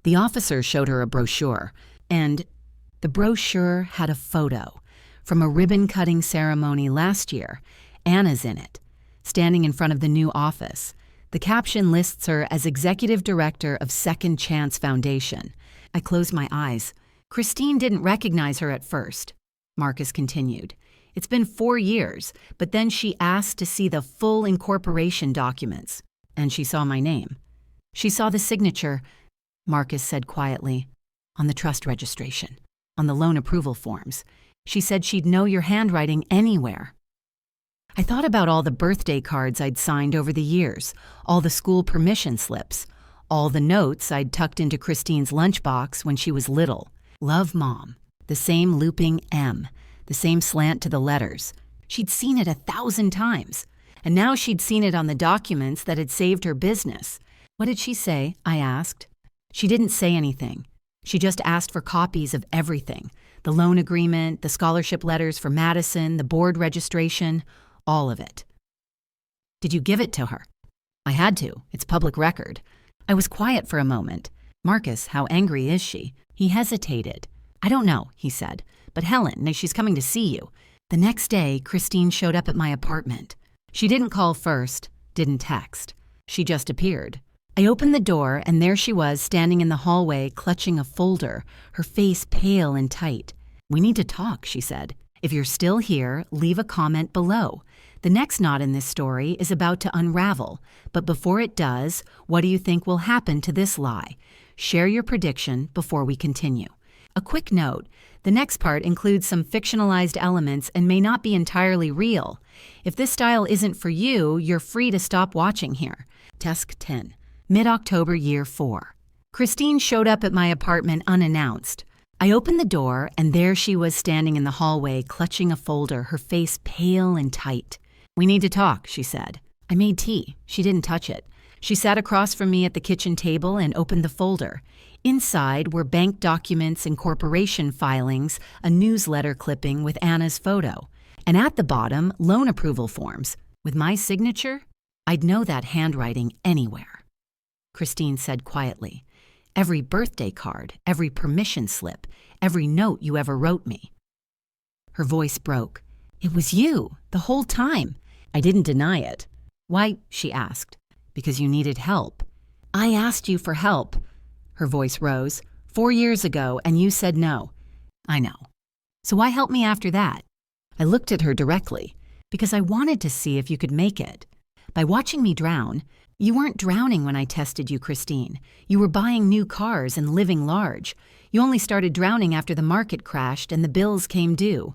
The officer showed her a brochure, and the brochure had a photo from a ribbon-cutting ceremony last year. Anna's in it, standing in front of the new office. The caption lists her as Executive Director of Second Chance Foundation. I closed my eyes. Christine didn't recognize her at first. Marcus continued. "It's been 4 years, but then she asked to see the full incorporation documents, and she saw my name. She saw the signature," Marcus said quietly, "on the trust registration, on the loan approval forms. She said she'd know your handwriting anywhere." I thought about all the birthday cards I'd signed over the years, all the school permission slips, all the notes I'd tucked into Christine's lunchbox when she was little. "Love, Mom." The same looping M, the same slant to the letters. She'd seen it 1,000 times, and now she'd seen it on the documents that had saved her business. "What did she say?" I asked. She didn't say anything. She just asked for copies of everything. The loan agreement, the scholarship letters for Madison, the board registration, all of it. "Did you give it to her?" "I had to. It's public record." I was quiet for a moment. "Marcus, how angry is she?" He hesitated. "I don't know," he said, "but Helen, she's coming to see you." The next day, Christine showed up at my apartment. She didn't call first, didn't text. She just appeared. I opened the door, and there she was standing in the hallway, clutching a folder, her face pale and tight. "We need to talk," she said. "If you're still here, leave a comment below. The next knot in this story is about to unravel, but before it does, what do you think will happen to this lie? Share your prediction before we continue." A quick note, the next part includes some fictionalized elements and may not be entirely real. If this style isn't for you, you're free to stop watching here. Task 10. Mid-October, year 4. Christine showed up at my apartment unannounced. I opened the door, and there she was standing in the hallway, clutching a folder, her face pale and tight. "We need to talk," she said. I made tea. She didn't touch it. She sat across from me at the kitchen table and opened the folder. Inside were bank documents and corporation filings, a newsletter clipping with Anna's photo, and at the bottom, loan approval forms. With my signature, I'd know that handwriting anywhere. Christine said quietly, "Every birthday card, every permission slip, every note you ever wrote me." Her voice broke. "It was you, the whole time." I didn't deny it. "Why?" she asked. "Because you needed help." "I asked you for help." Her voice rose. 4 years ago, and you said no." "I know." "So why help me after that?" I looked at her directly. "Because I wanted to see if you could make it. By watching me drown, you weren't drowning when I tested you, Christine. You were buying new cars and living large. You only started drowning after the market crashed and the bills came due."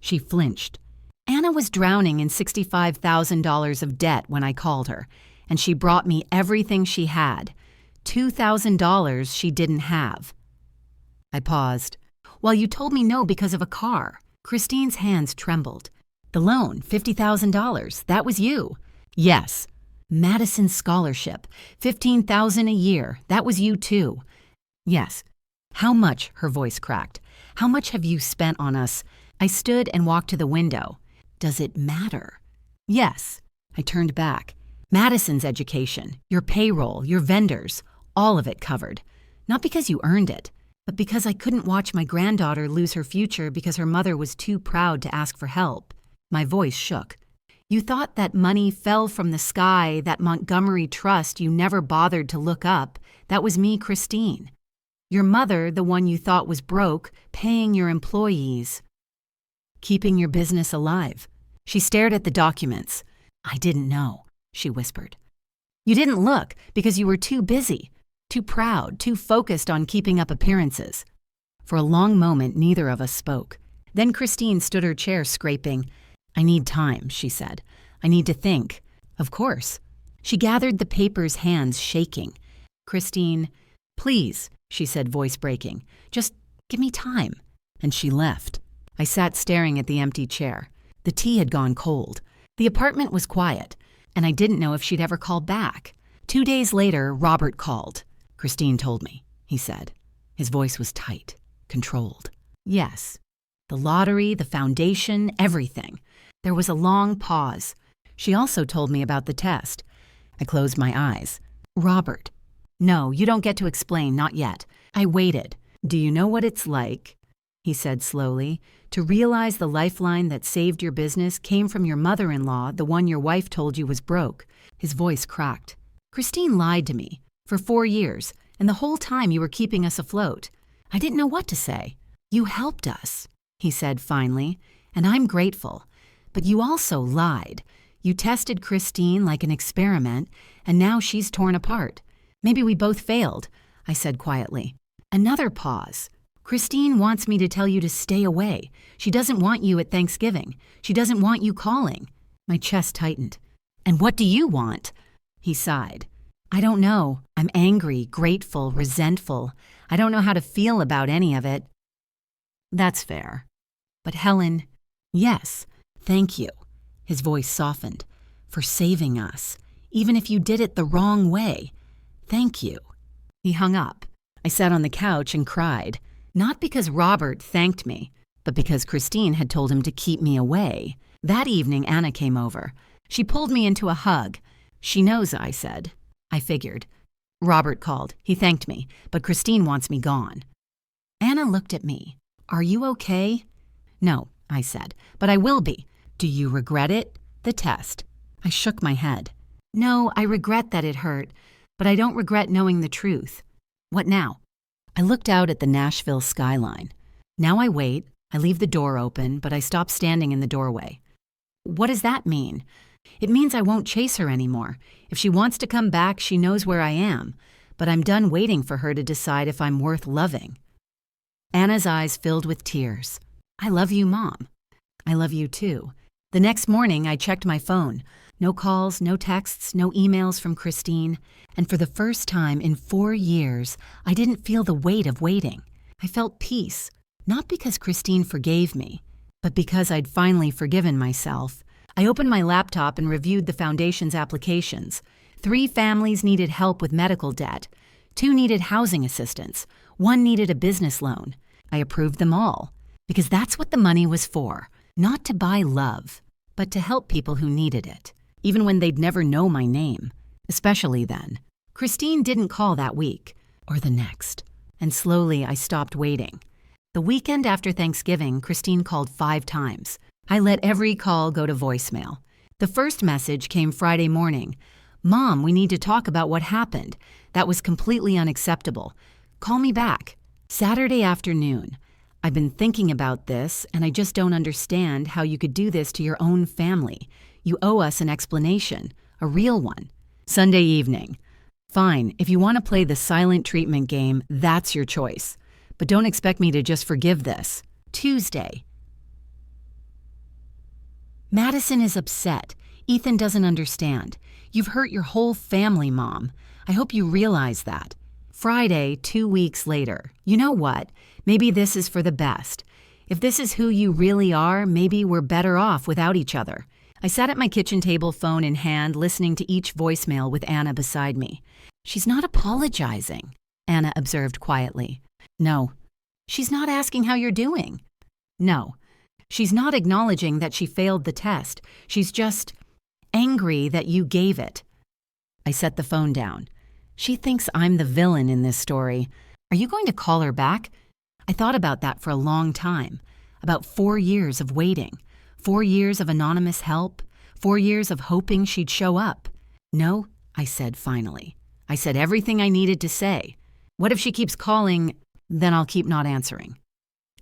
She flinched. "Anna was drowning in $65,000 of debt when I called her, and she brought me everything she had. $2,000 she didn't have." I paused. "Well, you told me no because of a car." Christine's hands trembled. "The loan, $50,000, that was you." "Yes." "Madison's scholarship, $15,000 a year, that was you too." "Yes." "How much?" Her voice cracked. "How much have you spent on us?" I stood and walked to the window. "Does it matter?" "Yes." I turned back. "Madison's education, your payroll, your vendors, all of it covered. Not because you earned it, but because I couldn't watch my granddaughter lose her future because her mother was too proud to ask for help." My voice shook. "You thought that money fell from the sky, that Montgomery trust you never bothered to look up. That was me, Christine. Your mother, the one you thought was broke, paying your employees, keeping your business alive." She stared at the documents. "I didn't know," she whispered. "You didn't look because you were too busy, too proud, too focused on keeping up appearances." For a long moment, neither of us spoke. Then Christine stood her chair scraping. "I need time," she said. "I need to think." "Of course." She gathered the papers, hands shaking. "Christine, please," she said, voice breaking. "Just give me time." And she left. I sat staring at the empty chair. The tea had gone cold. The apartment was quiet, and I didn't know if she'd ever call back. 2 days later, Robert called. "Christine told me," he said. His voice was tight, controlled. "Yes. The lottery, the foundation, everything." There was a long pause. "She also told me about the test." I closed my eyes. "Robert." "No, you don't get to explain, not yet." I waited. "Do you know what it's like," he said slowly, "to realize the lifeline that saved your business came from your mother-in-law, the one your wife told you was broke?" His voice cracked. "Christine lied to me for 4 years, and the whole time you were keeping us afloat." I didn't know what to say. "You helped us," he said finally, "and I'm grateful. But you also lied. You tested Christine like an experiment, and now she's torn apart. Maybe we both failed," I said quietly. Another pause. "Christine wants me to tell you to stay away. She doesn't want you at Thanksgiving. She doesn't want you calling." My chest tightened. "And what do you want?" He sighed. "I don't know. I'm angry, grateful, resentful. I don't know how to feel about any of it." "That's fair." "But Helen—" "Yes, thank you." His voice softened. "For saving us. Even if you did it the wrong way. Thank you." He hung up. I sat on the couch and cried. Not because Robert thanked me, but because Christine had told him to keep me away. That evening, Anna came over. She pulled me into a hug. "She knows," I said. I figured. "Robert called. He thanked me, but Christine wants me gone." Anna looked at me. "Are you okay?" "No," I said, "but I will be." "Do you regret it?" "The test." I shook my head. "No, I regret that it hurt, but I don't regret knowing the truth." "What now?" I looked out at the Nashville skyline. Now I wait. I leave the door open, but I stop standing in the doorway. "What does that mean?" "It means I won't chase her anymore. If she wants to come back, she knows where I am. But I'm done waiting for her to decide if I'm worth loving." Anna's eyes filled with tears. "I love you, Mom." "I love you too." The next morning, I checked my phone. No calls, no texts, no emails from Christine. And for the first time in 4 years, I didn't feel the weight of waiting. I felt peace, not because Christine forgave me, but because I'd finally forgiven myself. I opened my laptop and reviewed the foundation's applications. 3 families needed help with medical debt. 2 needed housing assistance. 1 needed a business loan. I approved them all, because that's what the money was for. Not to buy love, but to help people who needed it, even when they'd never know my name, especially then. Christine didn't call that week, or the next, and slowly I stopped waiting. The weekend after Thanksgiving, Christine called 5 times. I let every call go to voicemail. The first message came Friday morning. "Mom, we need to talk about what happened. That was completely unacceptable. Call me back." Saturday afternoon. "I've been thinking about this, and I just don't understand how you could do this to your own family. You owe us an explanation, a real one." Sunday evening. "Fine, if you want to play the silent treatment game, that's your choice. But don't expect me to just forgive this." Tuesday. "Madison is upset. Ethan doesn't understand. You've hurt your whole family, Mom. I hope you realize that." Friday, 2 weeks later. "You know what? Maybe this is for the best. If this is who you really are, maybe we're better off without each other." I sat at my kitchen table, phone in hand, listening to each voicemail with Anna beside me. "She's not apologizing," Anna observed quietly. "No." "She's not asking how you're doing." "No." "She's not acknowledging that she failed the test. She's just angry that you gave it." I set the phone down. "She thinks I'm the villain in this story. Are you going to call her back?" I thought about that for a long time, about 4 years of waiting, 4 years of anonymous help, 4 years of hoping she'd show up. "No," I said finally. I said everything I needed to say. "What if she keeps calling? Then I'll keep not answering."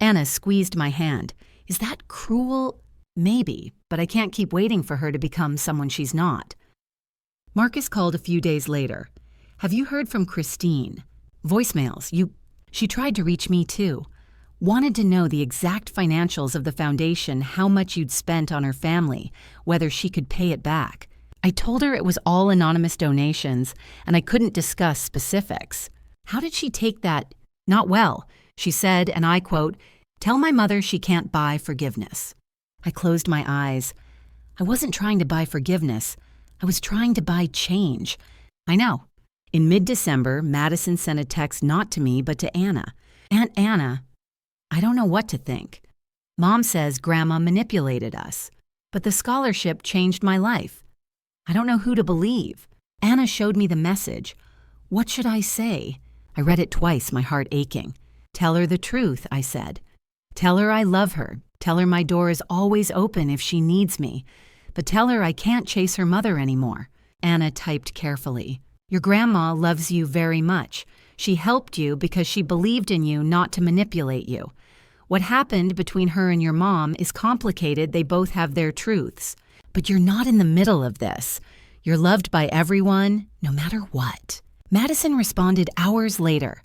Anna squeezed my hand. "Is that cruel? Maybe, but I can't keep waiting for her to become someone she's not." Marcus called a few days later. "Have you heard from Christine? Voicemails. She tried to reach me too. Wanted to know the exact financials of the foundation, how much you'd spent on her family, whether she could pay it back." I told her it was all anonymous donations and I couldn't discuss specifics. How did she take that? "Not well." She said, and I quote, "Tell my mother she can't buy forgiveness." I closed my eyes. I wasn't trying to buy forgiveness. I was trying to buy change. I know. In mid-December, Madison sent a text not to me but to Anna. "Aunt Anna, I don't know what to think. Mom says Grandma manipulated us, but the scholarship changed my life. I don't know who to believe." Anna showed me the message. What should I say? I read it twice, my heart aching. "Tell her the truth," I said. "Tell her I love her. Tell her my door is always open if she needs me. But tell her I can't chase her mother anymore." Anna typed carefully. "Your grandma loves you very much. She helped you because she believed in you not to manipulate you. What happened between her and your mom is complicated. They both have their truths. But you're not in the middle of this. You're loved by everyone, no matter what." Madison responded hours later.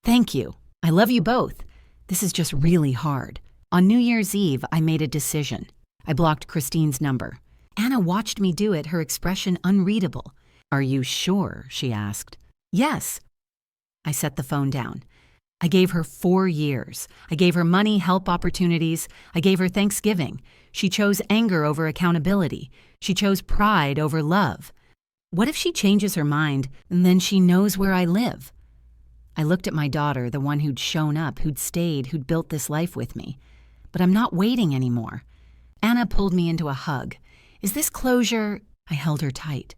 "Thank you. I love you both. This is just really hard." On New Year's Eve, I made a decision. I blocked Christine's number. Anna watched me do it, her expression unreadable. "Are you sure?" she asked. "Yes." I set the phone down. I gave her 4 years. I gave her money, help opportunities. I gave her Thanksgiving. She chose anger over accountability. She chose pride over love. What if she changes her mind and then she knows where I live? I looked at my daughter, the one who'd shown up, who'd stayed, who'd built this life with me. But I'm not waiting anymore. Anna pulled me into a hug. "Is this closure?" I held her tight.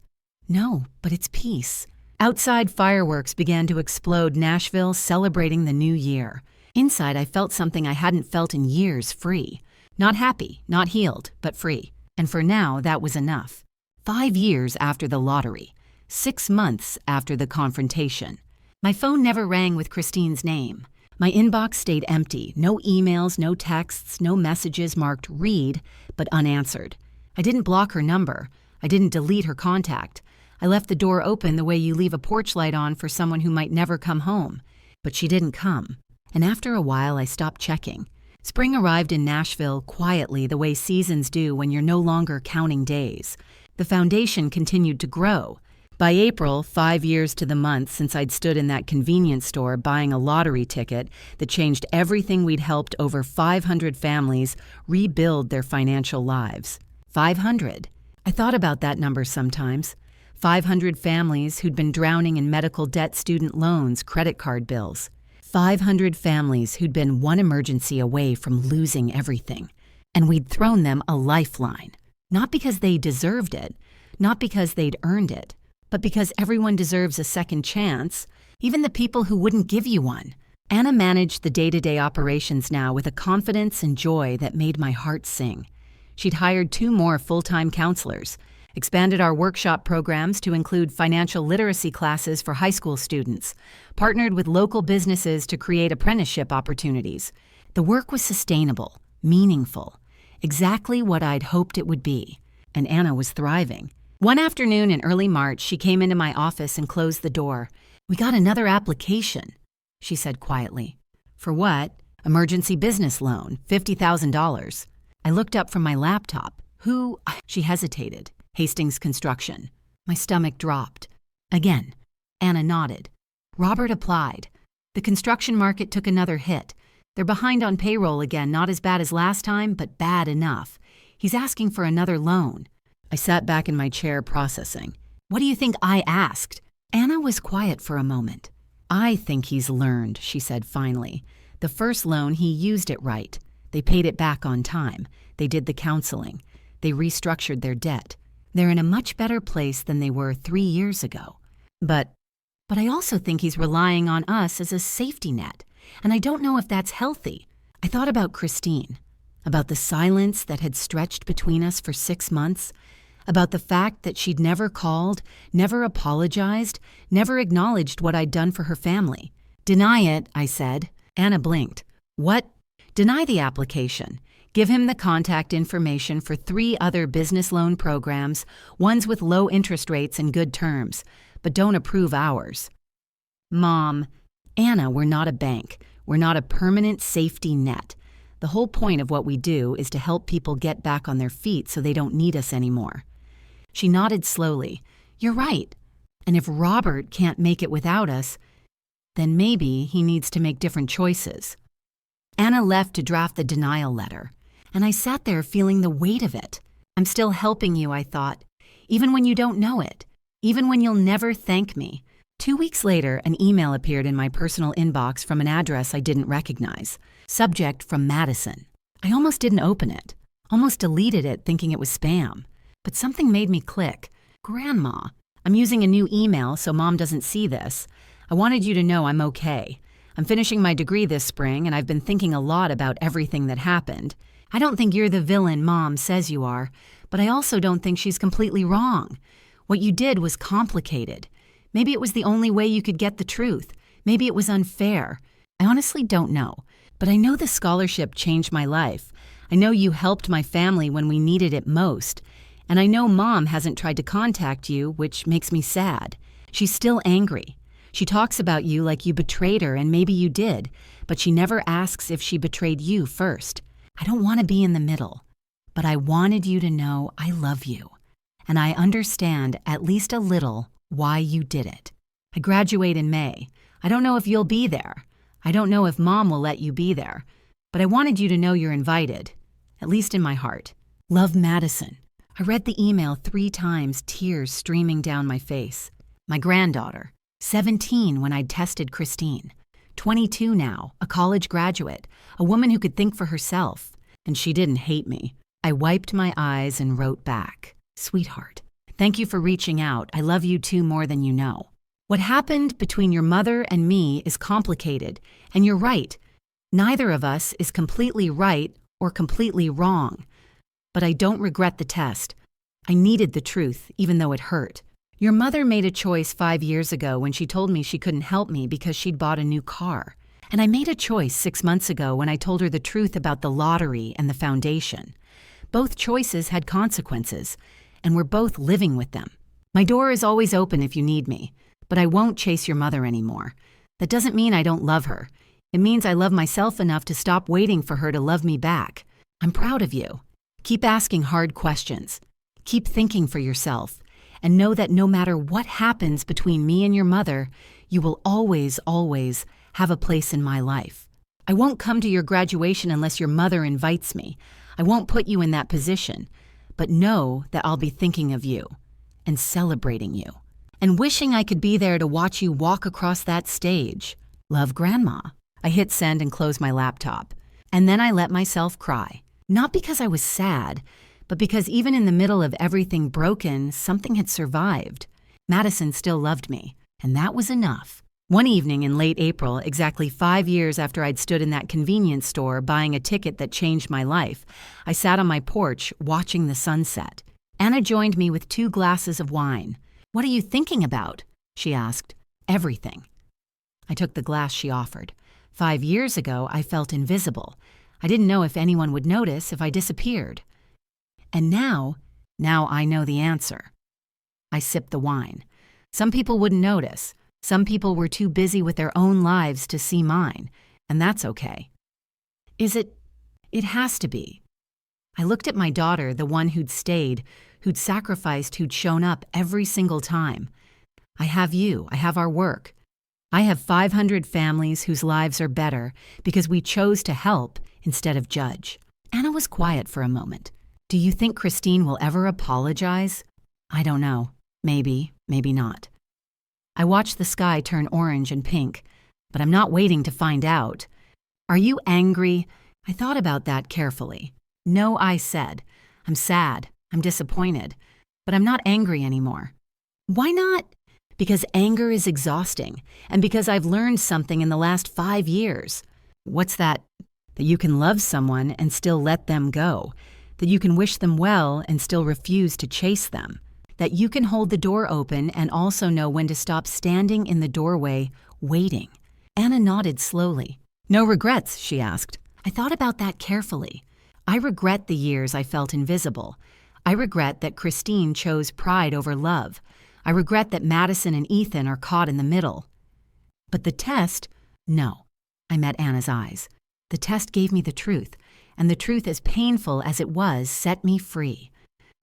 "No, but it's peace." Outside, fireworks began to explode, Nashville celebrating the new year. Inside, I felt something I hadn't felt in years, free. Not happy, not healed, but free. And for now, that was enough. 5 years after the lottery. 6 months after the confrontation. My phone never rang with Christine's name. My inbox stayed empty. No emails, no texts, no messages marked read, but unanswered. I didn't block her number. I didn't delete her contact. I left the door open the way you leave a porch light on for someone who might never come home. But she didn't come. And after a while, I stopped checking. Spring arrived in Nashville quietly, the way seasons do when you're no longer counting days. The foundation continued to grow. By April, 5 years to the month since I'd stood in that convenience store buying a lottery ticket that changed everything, we'd helped over 500 families rebuild their financial lives. 500. I thought about that number sometimes. 500 families who'd been drowning in medical debt, student loans, credit card bills. 500 families who'd been one emergency away from losing everything. And we'd thrown them a lifeline. Not because they deserved it, not because they'd earned it, but because everyone deserves a second chance, even the people who wouldn't give you one. Anna managed the day-to-day operations now with a confidence and joy that made my heart sing. She'd hired 2 more full-time counselors, expanded our workshop programs to include financial literacy classes for high school students, partnered with local businesses to create apprenticeship opportunities. The work was sustainable, meaningful, exactly what I'd hoped it would be, and Anna was thriving. One afternoon in early March, she came into my office and closed the door. "We got another application," she said quietly. "For what?" "Emergency business loan, $50,000. I looked up from my laptop. "Who?" She hesitated. "Hastings Construction." My stomach dropped. Again, Anna nodded. "Robert applied. The construction market took another hit. They're behind on payroll again, not as bad as last time, but bad enough. He's asking for another loan." I sat back in my chair processing. "What do you think I asked?" Anna was quiet for a moment. "I think he's learned," she said finally. "The first loan, he used it right. They paid it back on time. They did the counseling. They restructured their debt. They're in a much better place than they were 3 years ago. But I also think he's relying on us as a safety net, and I don't know if that's healthy." I thought about Christine, about the silence that had stretched between us for 6 months, about the fact that she'd never called, never apologized, never acknowledged what I'd done for her family. "Deny it," I said. Anna blinked. "What?" "Deny the application. Give him the contact information for 3 other business loan programs, ones with low interest rates and good terms, but don't approve ours." "Mom." "Anna, we're not a bank. We're not a permanent safety net. The whole point of what we do is to help people get back on their feet so they don't need us anymore." She nodded slowly. "You're right. And if Robert can't make it without us, then maybe he needs to make different choices." Anna left to draft the denial letter, and I sat there feeling the weight of it. I'm still helping you, I thought, even when you don't know it, even when you'll never thank me. 2 weeks later, an email appeared in my personal inbox from an address I didn't recognize. Subject from Madison. I almost didn't open it, almost deleted it thinking it was spam. But something made me click. "Grandma, I'm using a new email so Mom doesn't see this. I wanted you to know I'm okay. I'm finishing my degree this spring and I've been thinking a lot about everything that happened. I don't think you're the villain Mom says you are, but I also don't think she's completely wrong. What you did was complicated. Maybe it was the only way you could get the truth. Maybe it was unfair. I honestly don't know. But I know the scholarship changed my life. I know you helped my family when we needed it most. And I know Mom hasn't tried to contact you, which makes me sad. She's still angry. She talks about you like you betrayed her, and maybe you did, but she never asks if she betrayed you first. I don't want to be in the middle, but I wanted you to know I love you, and I understand at least a little why you did it. I graduate in May. I don't know if you'll be there. I don't know if Mom will let you be there, but I wanted you to know you're invited, at least in my heart. Love, Madison. I read the email 3 times, tears streaming down my face. My granddaughter, 17 when I'd tested Christine, 22 now, a college graduate, a woman who could think for herself, and she didn't hate me. I wiped my eyes and wrote back, "Sweetheart, thank you for reaching out. I love you too more than you know. What happened between your mother and me is complicated, and you're right. Neither of us is completely right or completely wrong. But I don't regret the test. I needed the truth, even though it hurt. Your mother made a choice 5 years ago when she told me she couldn't help me because she'd bought a new car. And I made a choice 6 months ago when I told her the truth about the lottery and the foundation. Both choices had consequences, and we're both living with them. My door is always open if you need me, but I won't chase your mother anymore. That doesn't mean I don't love her. It means I love myself enough to stop waiting for her to love me back. I'm proud of you. Keep asking hard questions. Keep thinking for yourself. And know that no matter what happens between me and your mother, you will always, always have a place in my life. I won't come to your graduation unless your mother invites me. I won't put you in that position. But know that I'll be thinking of you. and celebrating you, and wishing I could be there to watch you walk across that stage. Love, Grandma. I hit send and closed my laptop. And then I let myself cry. Not because I was sad, but because even in the middle of everything broken, something had survived. Madison still loved me, and that was enough. One evening in late April, exactly 5 years after I'd stood in that convenience store buying a ticket that changed my life, I sat on my porch watching the sunset. Anna joined me with 2 glasses of wine. "What are you thinking about?" she asked. "Everything." I took the glass she offered. 5 years ago, I felt invisible. I didn't know if anyone would notice if I disappeared. And now I know the answer. I sipped the wine. Some people wouldn't notice. Some people were too busy with their own lives to see mine, and that's okay. Is it? It has to be. I looked at my daughter, the one who'd stayed, who'd sacrificed, who'd shown up every single time. I have you. I have our work. I have 500 families whose lives are better because we chose to help instead of judge. Anna was quiet for a moment. "Do you think Christine will ever apologize?" "I don't know. Maybe, maybe not." I watched the sky turn orange and pink, but I'm not waiting to find out. "Are you angry?" I thought about that carefully. "No," I said. "I'm sad. I'm disappointed. But I'm not angry anymore." "Why not?" "Because anger is exhausting, and because I've learned something in the last 5 years. What's that? That you can love someone and still let them go. That you can wish them well and still refuse to chase them. That you can hold the door open and also know when to stop standing in the doorway, waiting." Anna nodded slowly. "No regrets?" she asked. I thought about that carefully. I regret the years I felt invisible. I regret that Christine chose pride over love. I regret that Madison and Ethan are caught in the middle. But the test? No. I met Anna's eyes. The test gave me the truth, and the truth, as painful as it was, set me free.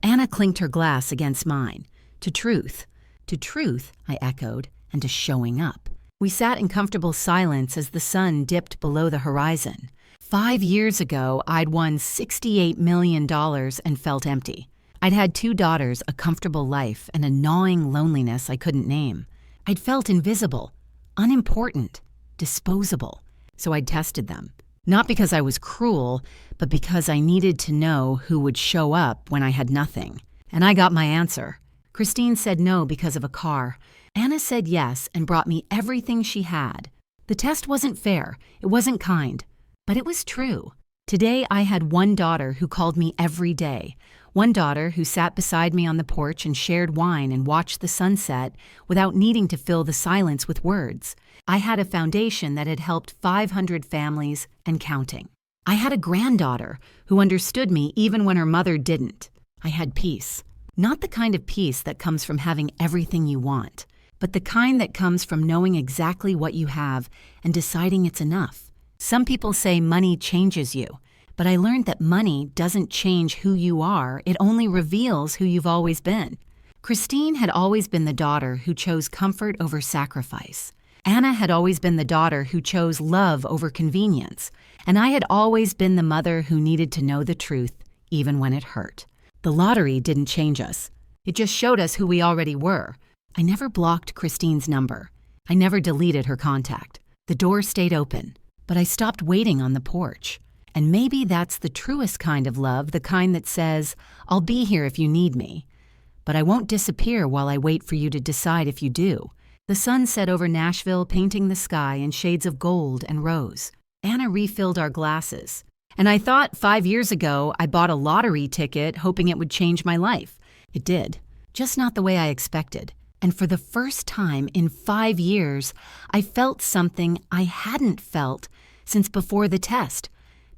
Anna clinked her glass against mine. "To truth." "To truth," I echoed, "and to showing up." We sat in comfortable silence as the sun dipped below the horizon. 5 years ago, I'd won $68 million and felt empty. I'd had 2 daughters, a comfortable life, and a gnawing loneliness I couldn't name. I'd felt invisible, unimportant, disposable. So I'd tested them. Not because I was cruel, but because I needed to know who would show up when I had nothing. And I got my answer. Christine said no because of a car. Anna said yes and brought me everything she had. The test wasn't fair. It wasn't kind. But it was true. Today I had one daughter who called me every day. One daughter who sat beside me on the porch and shared wine and watched the sunset without needing to fill the silence with words. I had a foundation that had helped 500 families and counting. I had a granddaughter who understood me even when her mother didn't. I had peace. Not the kind of peace that comes from having everything you want, but the kind that comes from knowing exactly what you have and deciding it's enough. Some people say money changes you. But I learned that money doesn't change who you are, it only reveals who you've always been. Christine had always been the daughter who chose comfort over sacrifice. Anna had always been the daughter who chose love over convenience. And I had always been the mother who needed to know the truth, even when it hurt. The lottery didn't change us. It just showed us who we already were. I never blocked Christine's number. I never deleted her contact. The door stayed open, but I stopped waiting on the porch. And maybe that's the truest kind of love, the kind that says, I'll be here if you need me. But I won't disappear while I wait for you to decide if you do. The sun set over Nashville, painting the sky in shades of gold and rose. Anna refilled our glasses. And I thought 5 years ago I bought a lottery ticket hoping it would change my life. It did, just not the way I expected. And for the first time in 5 years, I felt something I hadn't felt since before the test.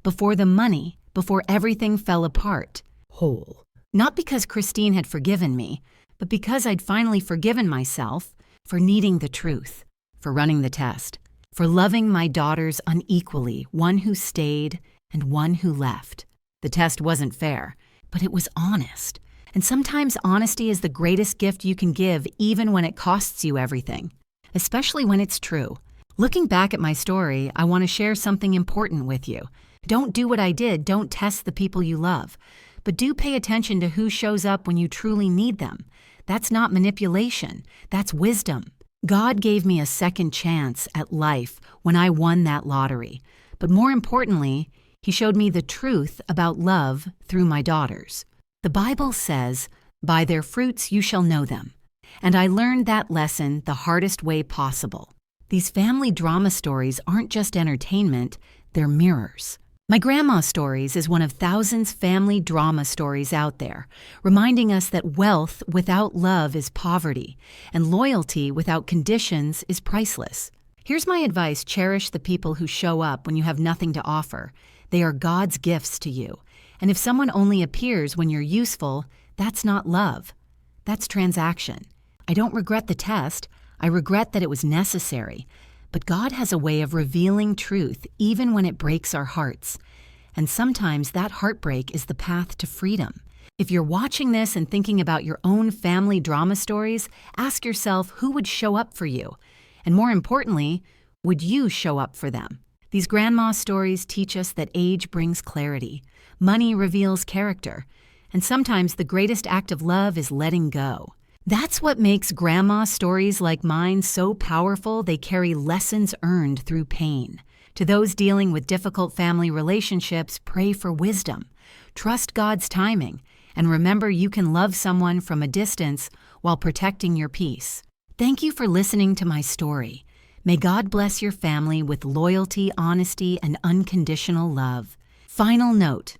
Before the money, before everything fell apart. Whole. Not because Christine had forgiven me, but because I'd finally forgiven myself for needing the truth, for running the test, for loving my daughters unequally, one who stayed and one who left. The test wasn't fair, but it was honest. And sometimes honesty is the greatest gift you can give, even when it costs you everything, especially when it's true. Looking back at my story, I want to share something important with you. Don't do what I did. Don't test the people you love. But do pay attention to who shows up when you truly need them. That's not manipulation. That's wisdom. God gave me a second chance at life when I won that lottery. But more importantly, He showed me the truth about love through my daughters. The Bible says, "By their fruits you shall know them." And I learned that lesson the hardest way possible. These family drama stories aren't just entertainment, they're mirrors. My Grandma's Stories is one of thousands of family drama stories out there, reminding us that wealth without love is poverty, and loyalty without conditions is priceless. Here's my advice: cherish the people who show up when you have nothing to offer. They are God's gifts to you. And if someone only appears when you're useful, that's not love. That's transaction. I don't regret the test. I regret that it was necessary. But God has a way of revealing truth even when it breaks our hearts. And sometimes that heartbreak is the path to freedom. If you're watching this and thinking about your own family drama stories, ask yourself who would show up for you. And more importantly, would you show up for them? These grandma stories teach us that age brings clarity. Money reveals character. And sometimes the greatest act of love is letting go. That's what makes grandma stories like mine so powerful. They carry lessons earned through pain. To those dealing with difficult family relationships, pray for wisdom. Trust God's timing, and remember you can love someone from a distance while protecting your peace. Thank you for listening to my story. May God bless your family with loyalty, honesty, and unconditional love. Final note: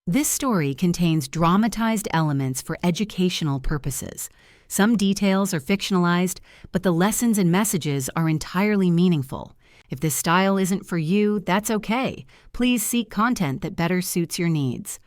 this story contains dramatized elements for educational purposes. Some details are fictionalized, but the lessons and messages are entirely meaningful. If this style isn't for you, that's okay. Please seek content that better suits your needs.